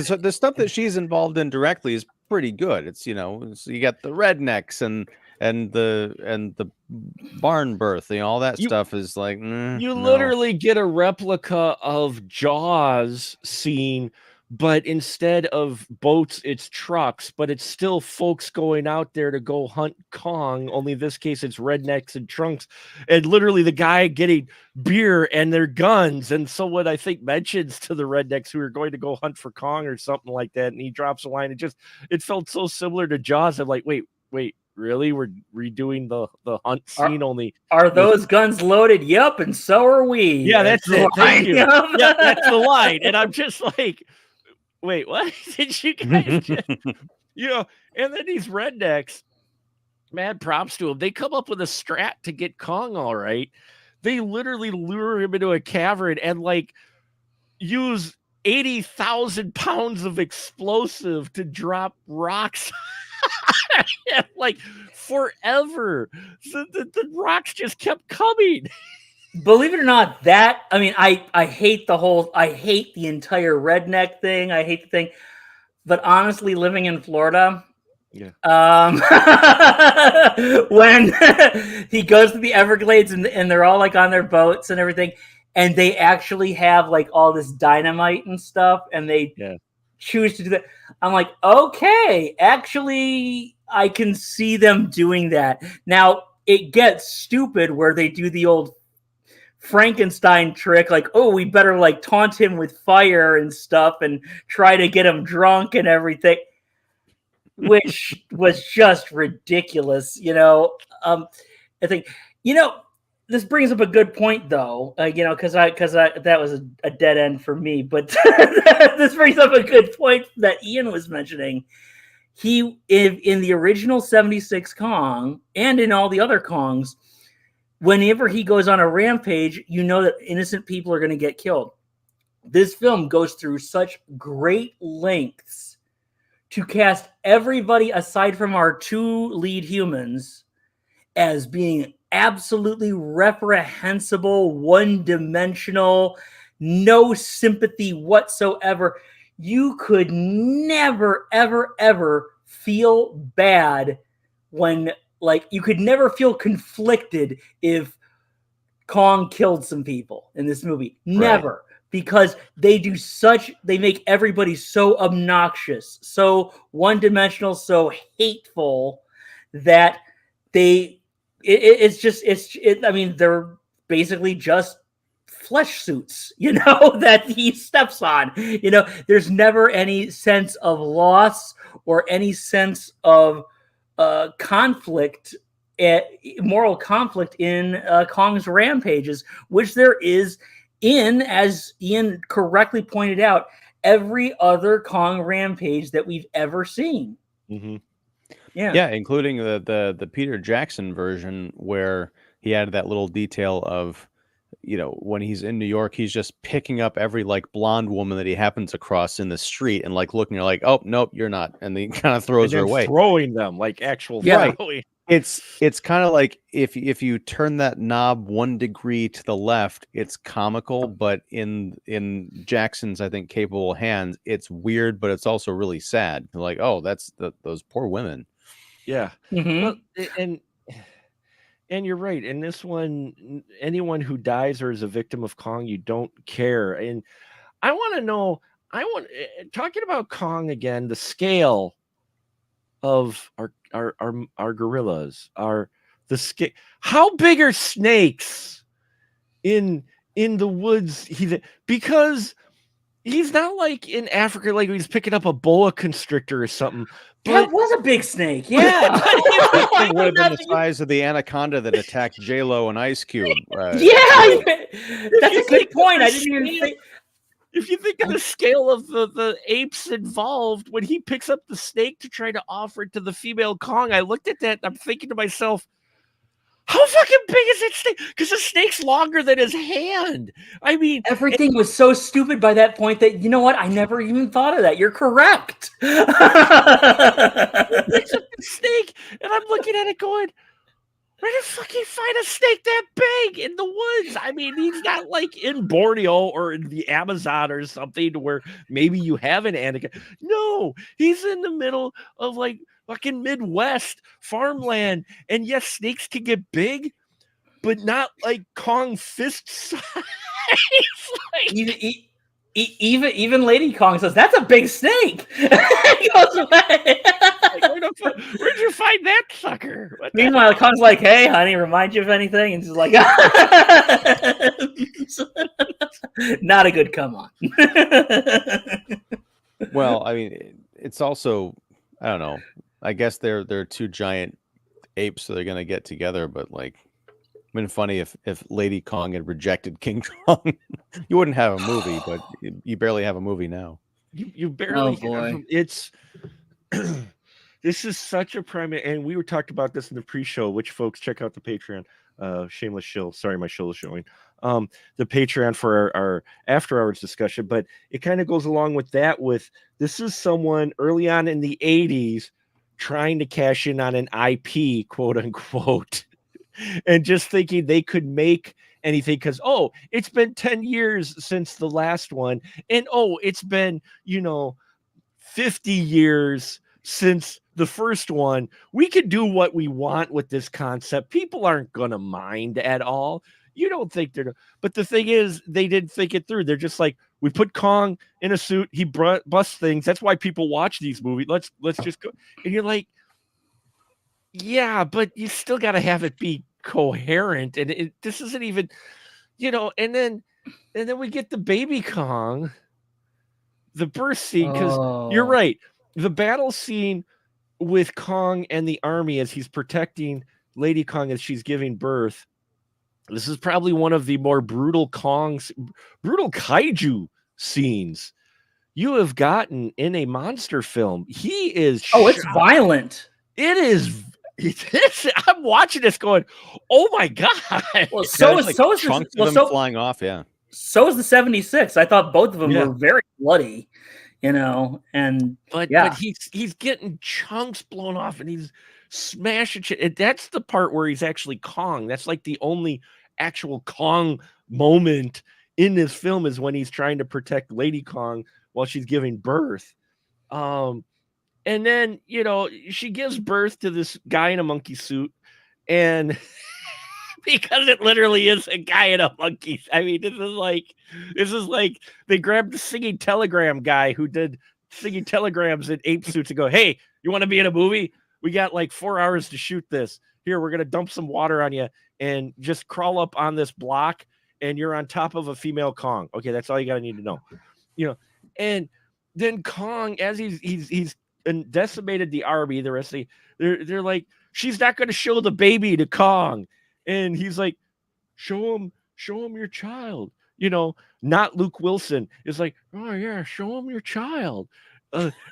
the stuff that she's involved in directly is pretty good. It's you got the rednecks and the barn birth, all that stuff is like you literally get a replica of Jaws scene, but instead of boats, it's trucks, but it's still folks going out there to go hunt Kong. Only this case, it's rednecks and trunks, and literally the guy getting beer and their guns. And someone I think mentions to the rednecks who are going to go hunt for Kong or something like that, and he drops a line. It felt so similar to Jaws. I'm like, wait, really? We're redoing the hunt scene only. Are those guns loaded? Yep, and so are we. Yeah, that's it. Thank you. Yeah, that's the line. And I'm just like, wait, what? Did you guys just, and then these rednecks, mad props to them. They come up with a strat to get Kong all right. They literally lure him into a cavern and like use 80,000 pounds of explosive to drop rocks. Like forever. So the rocks just kept coming. Believe it or not, I hate the entire redneck thing. I hate the thing. But honestly, living in Florida, when he goes to the Everglades and they're all like on their boats and everything, and they actually have like all this dynamite and stuff, and they choose to do that. I'm like, okay, actually, I can see them doing that. Now, it gets stupid where they do the old Frankenstein trick, like, oh, we better like taunt him with fire and stuff and try to get him drunk and everything, which was just ridiculous. I think, this brings up a good point though, because that was a dead end for me, but this brings up a good point that Ian was mentioning. In the original 76 Kong and in all the other Kongs, whenever he goes on a rampage, that innocent people are going to get killed. This film goes through such great lengths to cast everybody aside from our two lead humans as being absolutely reprehensible, one-dimensional, no sympathy whatsoever. You could never, ever, ever feel bad when, like, you could never feel conflicted if Kong killed some people in this movie. Never. Right. Because they make everybody so obnoxious, so one-dimensional, so hateful that they're basically just flesh suits, that he steps on. There's never any sense of loss or any sense of conflict, moral conflict in Kong's rampages, which there is in, as Ian correctly pointed out, every other Kong rampage that we've ever seen. Mm-hmm. Yeah, including the Peter Jackson version where he added that little detail of, when he's in New York, he's just picking up every like blonde woman that he happens across in the street and like looking, like, oh nope, you're not, and he kind of throws her away, throwing them like actual throwing. It's kind of like if you turn that knob 1 degree to the left, it's comical, but in Jackson's, I think, capable hands, it's weird, but it's also really sad. Like, oh, that's those poor women. Yeah. Mhm. Well, and you're right. In this one, anyone who dies or is a victim of Kong, you don't care. And I want to know. Talking about Kong again, the scale of our gorillas, the scale. How big are snakes in the woods? Because he's not like in Africa, like he's picking up a boa constrictor or something. That was a big snake. Yeah. That thing would have been the size of the anaconda that attacked J-Lo and Ice Cube. Yeah, that's a good point. I didn't even think. If you think of the scale of the apes involved, when he picks up the snake to try to offer it to the female Kong, I looked at that and I'm thinking to myself, how fucking big is that snake? Because the snake's longer than his hand. I mean, everything was so stupid by that point that, you know what? I never even thought of that. You're correct. Picks up the snake, and I'm looking at it going, where the fuck you find a snake that big in the woods? I mean, he's not like in Borneo or in the Amazon or something where maybe you have an anaconda. No, he's in the middle of like fucking Midwest farmland. And yes, snakes can get big, but not like Kong fist size. Like, even Lady Kong says, that's a big snake. He goes away. Where'd you find that sucker? Meanwhile, Kong's like, hey, honey, remind you of anything? And she's like, not a good come on. Well, I mean, it's also, I don't know. I guess they're two giant apes, so they're gonna get together. But like, it'd been funny if Lady Kong had rejected King Kong. You wouldn't have a movie, but you barely have a movie now. You barely. Oh boy, it's. This is such a prime, and we were talking about this in the pre-show, which folks check out the Patreon. Shameless shill. Sorry, my shill is showing. The Patreon for our after hours discussion, but it kind of goes along with that. With this is someone early on in the 80s trying to cash in on an IP, quote unquote, and just thinking they could make anything because it's been 10 years since the last one, and it's been 50 years since the first one. We could do what we want with this concept. People aren't gonna mind at all. You don't think they're, but the thing is, they didn't think it through. They're just like, we put Kong in a suit, he busts things. That's why people watch these movies. Let's just go. And you're like, yeah, but you still got to have it be coherent. And this isn't even, and then we get the baby Kong, the birth scene, because you're right. The battle scene with Kong and the army as he's protecting Lady Kong as she's giving birth. This is probably one of the more brutal kaiju scenes you have gotten in a monster film. He is it's violent. It is. I'm watching this going, oh my god. Well, flying off, yeah. So is the 76. I thought both of them were very bloody. But he's getting chunks blown off and he's smashing shit. And that's the part where he's actually Kong. That's like the only actual Kong moment in this film is when he's trying to protect Lady Kong while she's giving birth. And then, she gives birth to this guy in a monkey suit, and because it literally is a guy in a monkey. I mean, this is like they grabbed the singing telegram guy who did singing telegrams in ape suits and go, hey, you want to be in a movie? We got like 4 hours to shoot this. Here, we're going to dump some water on you and just crawl up on this block and you're on top of a female Kong. Okay, that's all you got to need to know. And then Kong, as he's decimated the army, the rest of they're like, she's not going to show the baby to Kong. And he's like, show him your child. Not Luke Wilson is like, oh yeah, show him your child.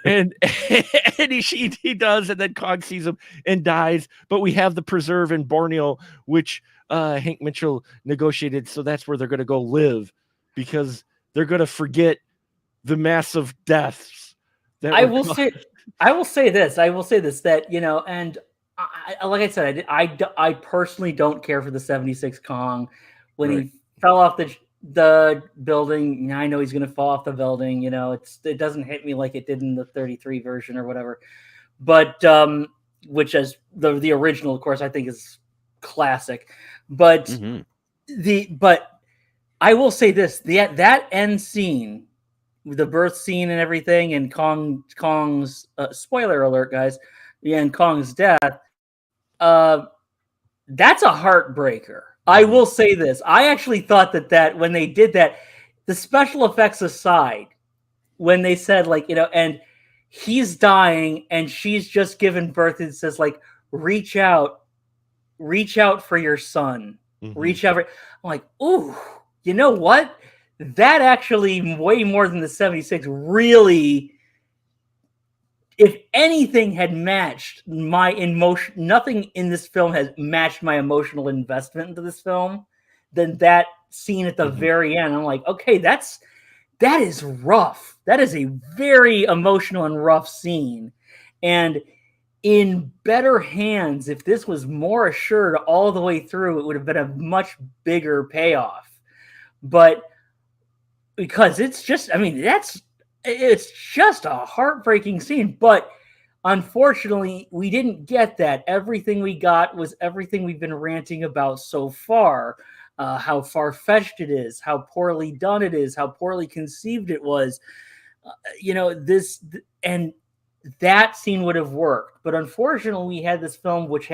And he does, and then Kong sees him and dies. But we have the preserve in Borneo, which Hank Mitchell negotiated, so that's where they're going to go live because they're going to forget the massive deaths. I will say this that and like I said, I personally don't care for the 76 Kong. When he fell off the building, I know he's going to fall off the building. It doesn't hit me like it did in the 33 version or whatever. But which as the original, of course, I think is classic. But but I will say this: that end scene, the birth scene and everything, and Kong's spoiler alert, guys, and Kong's death. That's a heartbreaker. I will say this: I actually thought that when they did that, the special effects aside, when they said and he's dying and she's just given birth, and says reach out for your son, reach out. I'm like, ooh, you know what? That actually way more than the 76 really, if anything had matched my emotion, nothing in this film has matched my emotional investment into this film, than that scene at the very end. I'm like, okay, that is rough. That is a very emotional and rough scene. And in better hands, if this was more assured all the way through, it would have been a much bigger payoff. But because it's just a heartbreaking scene. But unfortunately, we didn't get that. Everything we got was everything we've been ranting about so far. How far-fetched it is, how poorly done it is, how poorly conceived it was. And that scene would have worked. But unfortunately, we had this film which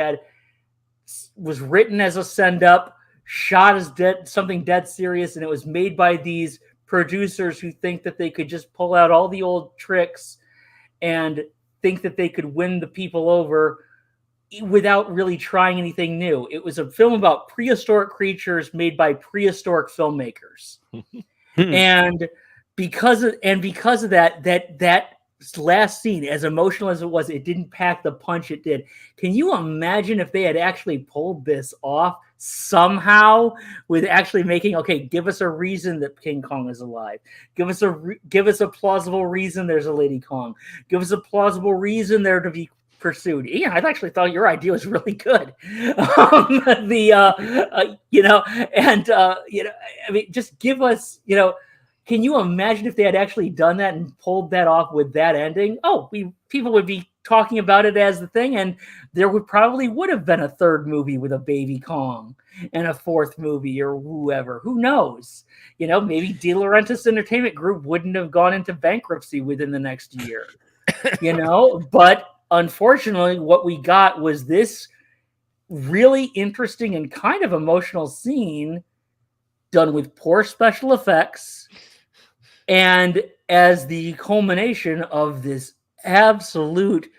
was written as a send-up, shot as something dead serious, and it was made by these producers who think that they could just pull out all the old tricks and think that they could win the people over without really trying anything new. It was a film about prehistoric creatures made by prehistoric filmmakers. And because of that last scene, as emotional as it was, it didn't pack the punch it did. Can you imagine if they had actually pulled this off somehow, with actually making, give us a reason that King Kong is alive. Give us a plausible reason there's a Lady Kong. Give us a plausible reason there to be pursued. Ian, I actually thought your idea was really good. Just give us, can you imagine if they had actually done that and pulled that off with that ending? People would be talking about it as the thing, and there would have been a third movie with a baby Kong and a fourth movie or whoever. Who knows? Maybe De Laurentiis Entertainment Group wouldn't have gone into bankruptcy within the next year. But unfortunately, what we got was this really interesting and kind of emotional scene done with poor special effects, and as the culmination of this absolute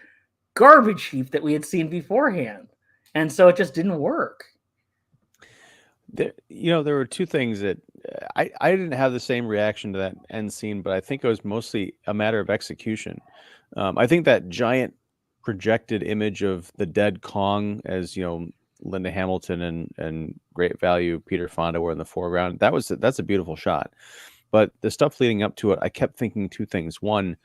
garbage heap that we had seen beforehand. And so it just didn't work. There were two things that I didn't have the same reaction to that end scene, but I think it was mostly a matter of execution. I think that giant projected image of the dead Kong, as Linda Hamilton and great value Peter Fonda were in the foreground, that's a beautiful shot. But the stuff leading up to it, I kept thinking two things. One,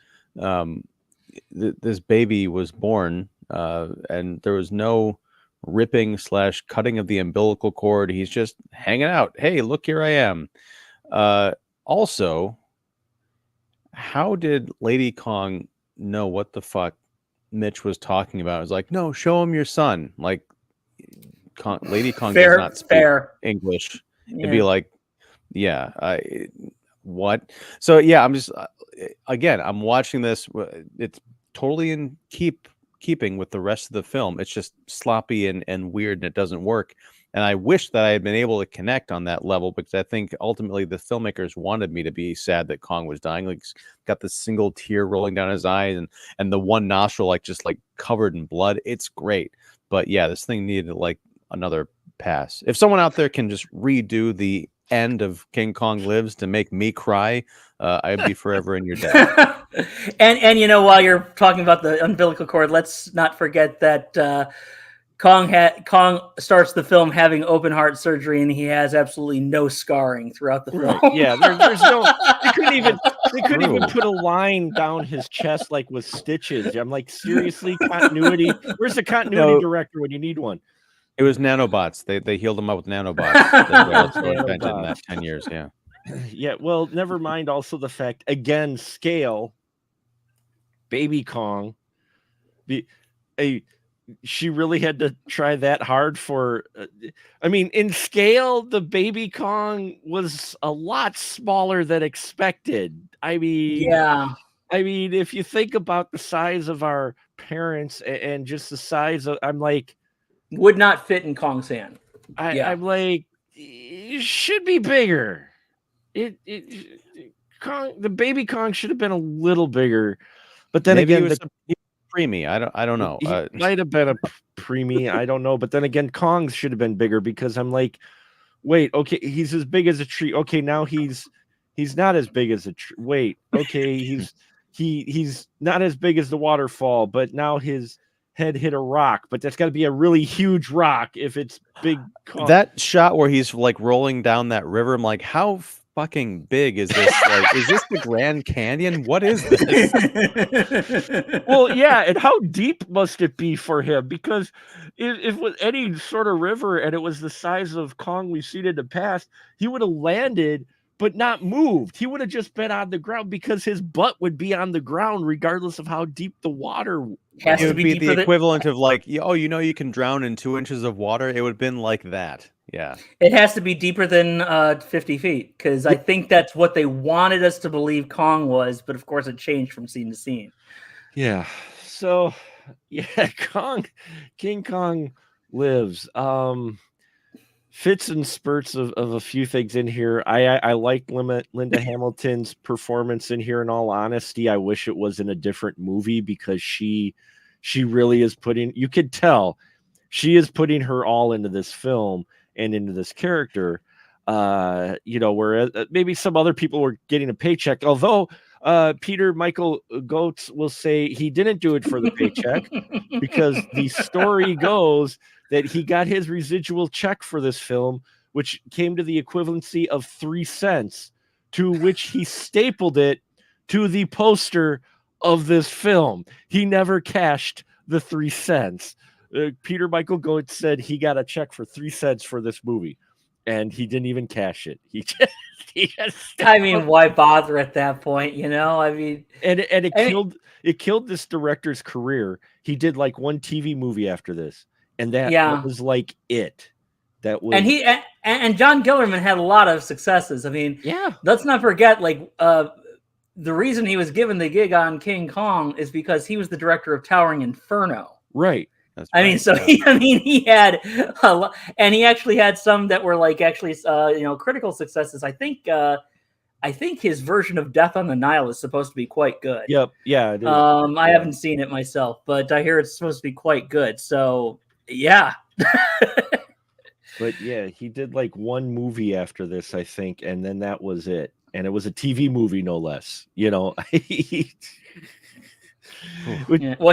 this baby was born, and there was no ripping / cutting of the umbilical cord. He's just hanging out. Hey, look, here I am. Also, how did Lady Kong know what the fuck Mitch was talking about? It was like, no, show him your son. Like, Lady Kong does not speak English. Yeah. It'd be like, what? So yeah, I'm just again, I'm watching this. It's totally in keeping with the rest of the film. It's just sloppy and weird, and it doesn't work. And I wish that I had been able to connect on that level, because I think ultimately the filmmakers wanted me to be sad that Kong was dying. Like, he's got the single tear rolling down his eye, and the one nostril just covered in blood. It's great, but yeah, this thing needed another pass. If someone out there can just redo the end of King Kong Lives to make me cry, I'd be forever in your debt. and while you're talking about the umbilical cord, let's not forget that Kong starts the film having open heart surgery, and he has absolutely no scarring throughout the film. Right. Yeah. There's no. They couldn't even put a line down his chest like with stitches. I'm like, seriously, continuity. Where's the continuity director when you need one? It was nanobots. They healed him up with nanobots. That also invented in that 10 years. Yeah. Yeah. Well, never mind. Also, the fact again, scale. Baby Kong. She really had to try that hard for. I mean, in scale, the Baby Kong was a lot smaller than expected. I mean, Yeah. I mean, if you think about the size of our parents and just the size of, I'm like, would not fit in Kong's hand. I'm like, it should be bigger. Kong, the Baby Kong should have been a little bigger, but then Maybe again, he was preemie. I don't know. He might have been a preemie. I don't know. But then again, Kong should have been bigger because I'm like, wait, okay, he's as big as a tree. Okay, now he's not as big as a tree. Wait, okay, he's not as big as the waterfall, but now his head hit a rock. But that's got to be a really huge rock if it's big. Kong. That shot where he's like rolling down that river, I'm like, how fucking big is this? Like, is this the Grand Canyon? What is this? Well, yeah, and how deep must it be for him? Because if with any sort of river and it was the size of Kong we've seen in the past, he would have landed but not moved. He would have just been on the ground because his butt would be on the ground regardless of how deep the water was. It would be the equivalent of like, oh, you can drown in 2 inches of water. It would have been like that. Yeah. It has to be deeper than 50 feet because I think that's what they wanted us to believe Kong was, but of course it changed from scene to scene. Yeah. So, yeah, King Kong lives. Fits and spurts of a few things in here. I like Linda Hamilton's performance in here. In all honesty, I wish it was in a different movie because she really is putting. You could tell she is putting her all into this film and into this character. Whereas maybe some other people were getting a paycheck. Although Peter Michael Goetz will say he didn't do it for the paycheck because the story goes that he got his residual check for this film, which came to the equivalency of 3 cents, to which he stapled it to the poster of this film. He never cashed the 3 cents. Peter Michael Goetz said he got a check for 3 cents for this movie, and he didn't even cash it. He just I mean, why bother at that point? I mean, and it killed this director's career. He did like one TV movie after this. And that was like it. That was, and John Gillerman had a lot of successes. I mean, let's not forget, like the reason he was given the gig on King Kong is because he was the director of Towering Inferno. Right. I mean, so he had a lot, and he actually had some that were like actually critical successes. I think his version of Death on the Nile is supposed to be quite good. Yep. Yeah. It is. I haven't seen it myself, but I hear it's supposed to be quite good. So. Yeah. But yeah, he did like one movie after this, I think, and then that was it. And it was a TV movie, no less. Well,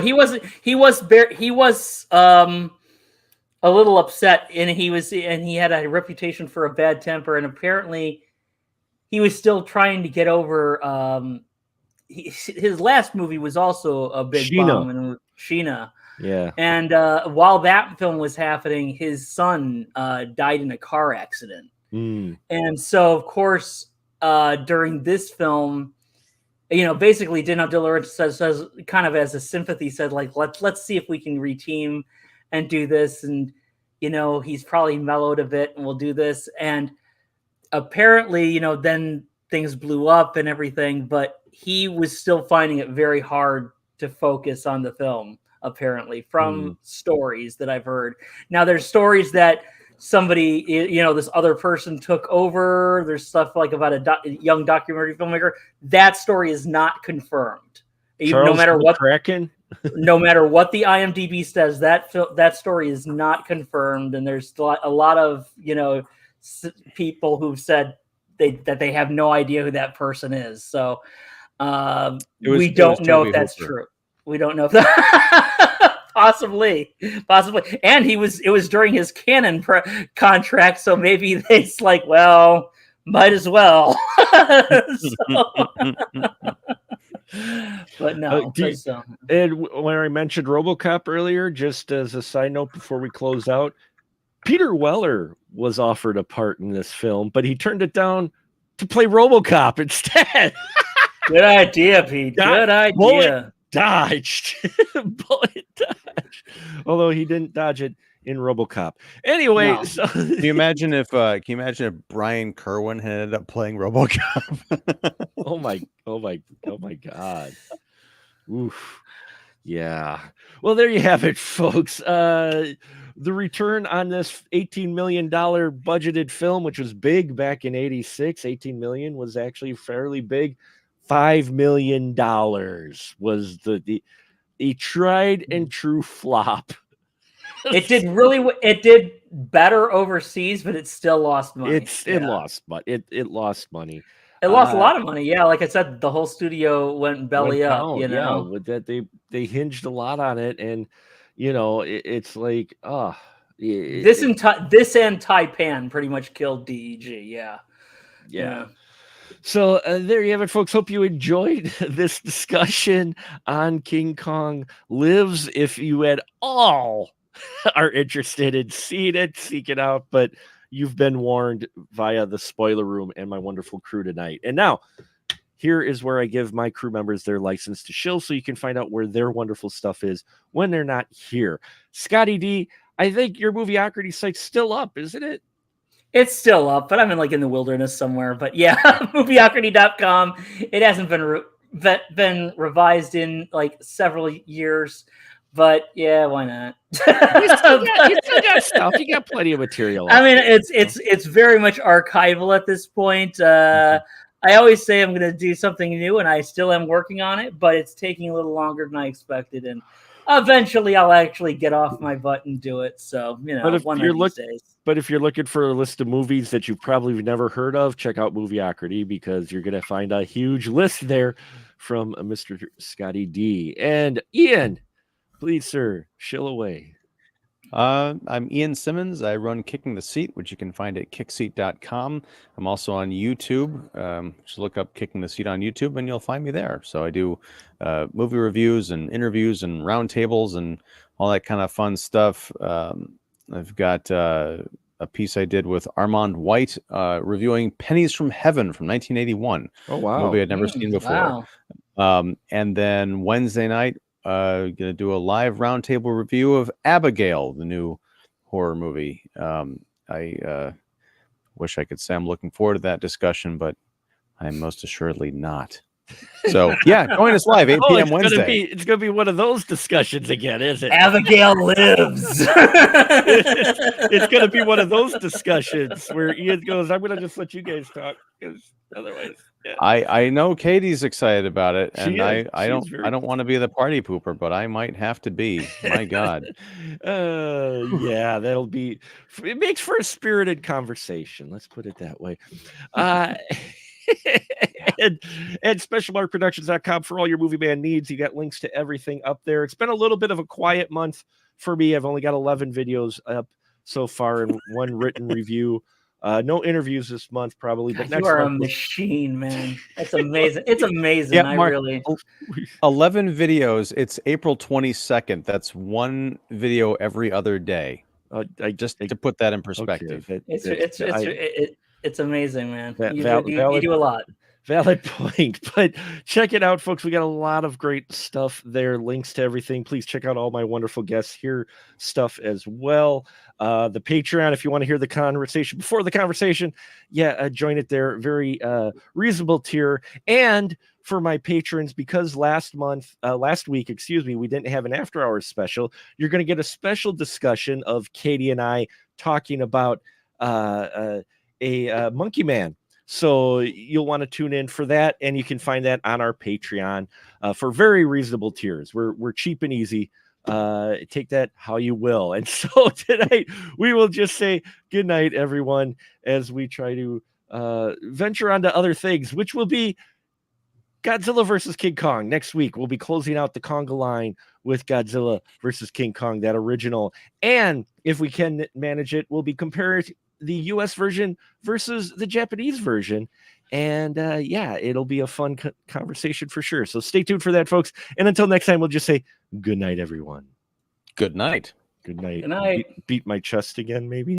he was a little upset, and he had a reputation for a bad temper, and apparently he was still trying to get over his last movie was also a big bomb, and Sheena. Yeah. And while that film was happening, his son died in a car accident. And so, of course, during this film, basically Dino De Laurentiis says kind of as a sympathy said, like, let's see if we can reteam and do this. And, he's probably mellowed a bit and we'll do this. And apparently, then things blew up and everything, but he was still finding it very hard to focus on the film. Apparently, from stories that I've heard. Now, there's stories that somebody, this other person took over. There's stuff like about a young documentary filmmaker. That story is not confirmed. No matter what the IMDb says, that story is not confirmed. And there's a lot of people who've said that they have no idea who that person is. So we don't know if that's true. We don't know if that Possibly. And it was during his canon contract, so maybe they's like, well, might as well. But no. And when I mentioned RoboCop earlier, just as a side note before we close out, Peter Weller was offered a part in this film, but he turned it down to play RoboCop instead. Good idea, Pete. Good idea. Bullet dodged. Although he didn't dodge it in RoboCop. Anyway, No. so Can you imagine if Brian Kerwin had ended up playing RoboCop? oh my God. Oof. Yeah. Well, there you have it, folks. The return on this $18 million budgeted film, which was big back in 86, 18 million was actually fairly big. $5 million was the tried and true flop. It did better overseas, but it still lost money. It lost money. It lost a lot of money. Yeah, like I said, the whole studio went belly up. Down, You know, with that they hinged a lot on it, and it's like this and Taipan pretty much killed DEG. Yeah. So there you have it, folks. Hope you enjoyed this discussion on King Kong Lives. If you at all are interested in seeing it, seek it out. But you've been warned via the spoiler room and my wonderful crew tonight. And now, here is where I give my crew members their license to shill so you can find out where their wonderful stuff is when they're not here. Scotty D, I think your Movieocrity site's still up, isn't it? It's still up, but I'm in the wilderness somewhere. But yeah, movieocrity.com. It hasn't been revised in like several years. But yeah, why not? You still got stuff. You got plenty of material. I mean, it's very much archival at this point. I always say I'm going to do something new, and I still am working on it, but it's taking a little longer than I expected. And eventually, I'll actually get off my butt and do it. So one of these days. But if you're looking for a list of movies that you've probably never heard of, check out Movieocrity, because you're going to find a huge list there from Mr. Scotty D. And Ian, please, sir, shill away. I'm Ian Simmons. I run Kicking the Seat, which you can find at kickseat.com. I'm also on YouTube. Just look up Kicking the Seat on YouTube and you'll find me there. So I do movie reviews and interviews and roundtables and all that kind of fun stuff. I've got a piece I did with Armand White reviewing Pennies from Heaven from 1981. Oh, wow. A movie I'd never seen before. Wow. And then Wednesday night, going to do a live roundtable review of Abigail, the new horror movie. I wish I could say I'm looking forward to that discussion, but I'm most assuredly not. So yeah, join us live 8 p.m. Wednesday. It's gonna be one of those discussions again, is it? Abigail lives. It's gonna be one of those discussions where Ian goes, "I'm gonna just let you guys talk, because otherwise." Yeah. I know Katie's excited about it, and I don't want to be the party pooper, but I might have to be. My God. Yeah, it makes for a spirited conversation. Let's put it that way. and specialmarkproductions.com for all your movie man needs. You got links to everything up there. It's been a little bit of a quiet month for me. I've only got 11 videos up so far and one written review. No interviews this month, probably. But God, you are a machine, man. That's amazing. It's amazing. Yeah, Mark, 11 videos. It's April 22nd. That's one video every other day. To put that in perspective. Okay, it's amazing, man. You do a lot. Valid point, but check it out, folks. We got a lot of great stuff there, links to everything. Please check out all my wonderful guests here stuff as well. The Patreon, if you want to hear the conversation before the conversation, join it there. Very reasonable tier. And for my patrons, because last week, we didn't have an after hours special, you're going to get a special discussion of Katie and I talking about a Monkey Man. So you'll want to tune in for that, and you can find that on our Patreon for very reasonable tiers. We're cheap and easy. Take that how you will. And so tonight we will just say good night, everyone, as we try to venture onto other things, which will be Godzilla versus King Kong. Next week, we'll be closing out the Konga line with Godzilla versus King Kong, that original. And if we can manage it, we'll be comparing the US version versus the Japanese version. And yeah, it'll be a fun conversation for sure. So stay tuned for that, folks. And until next time, we'll just say good night, everyone. Good night. Good night. Good night. Beat my chest again, maybe.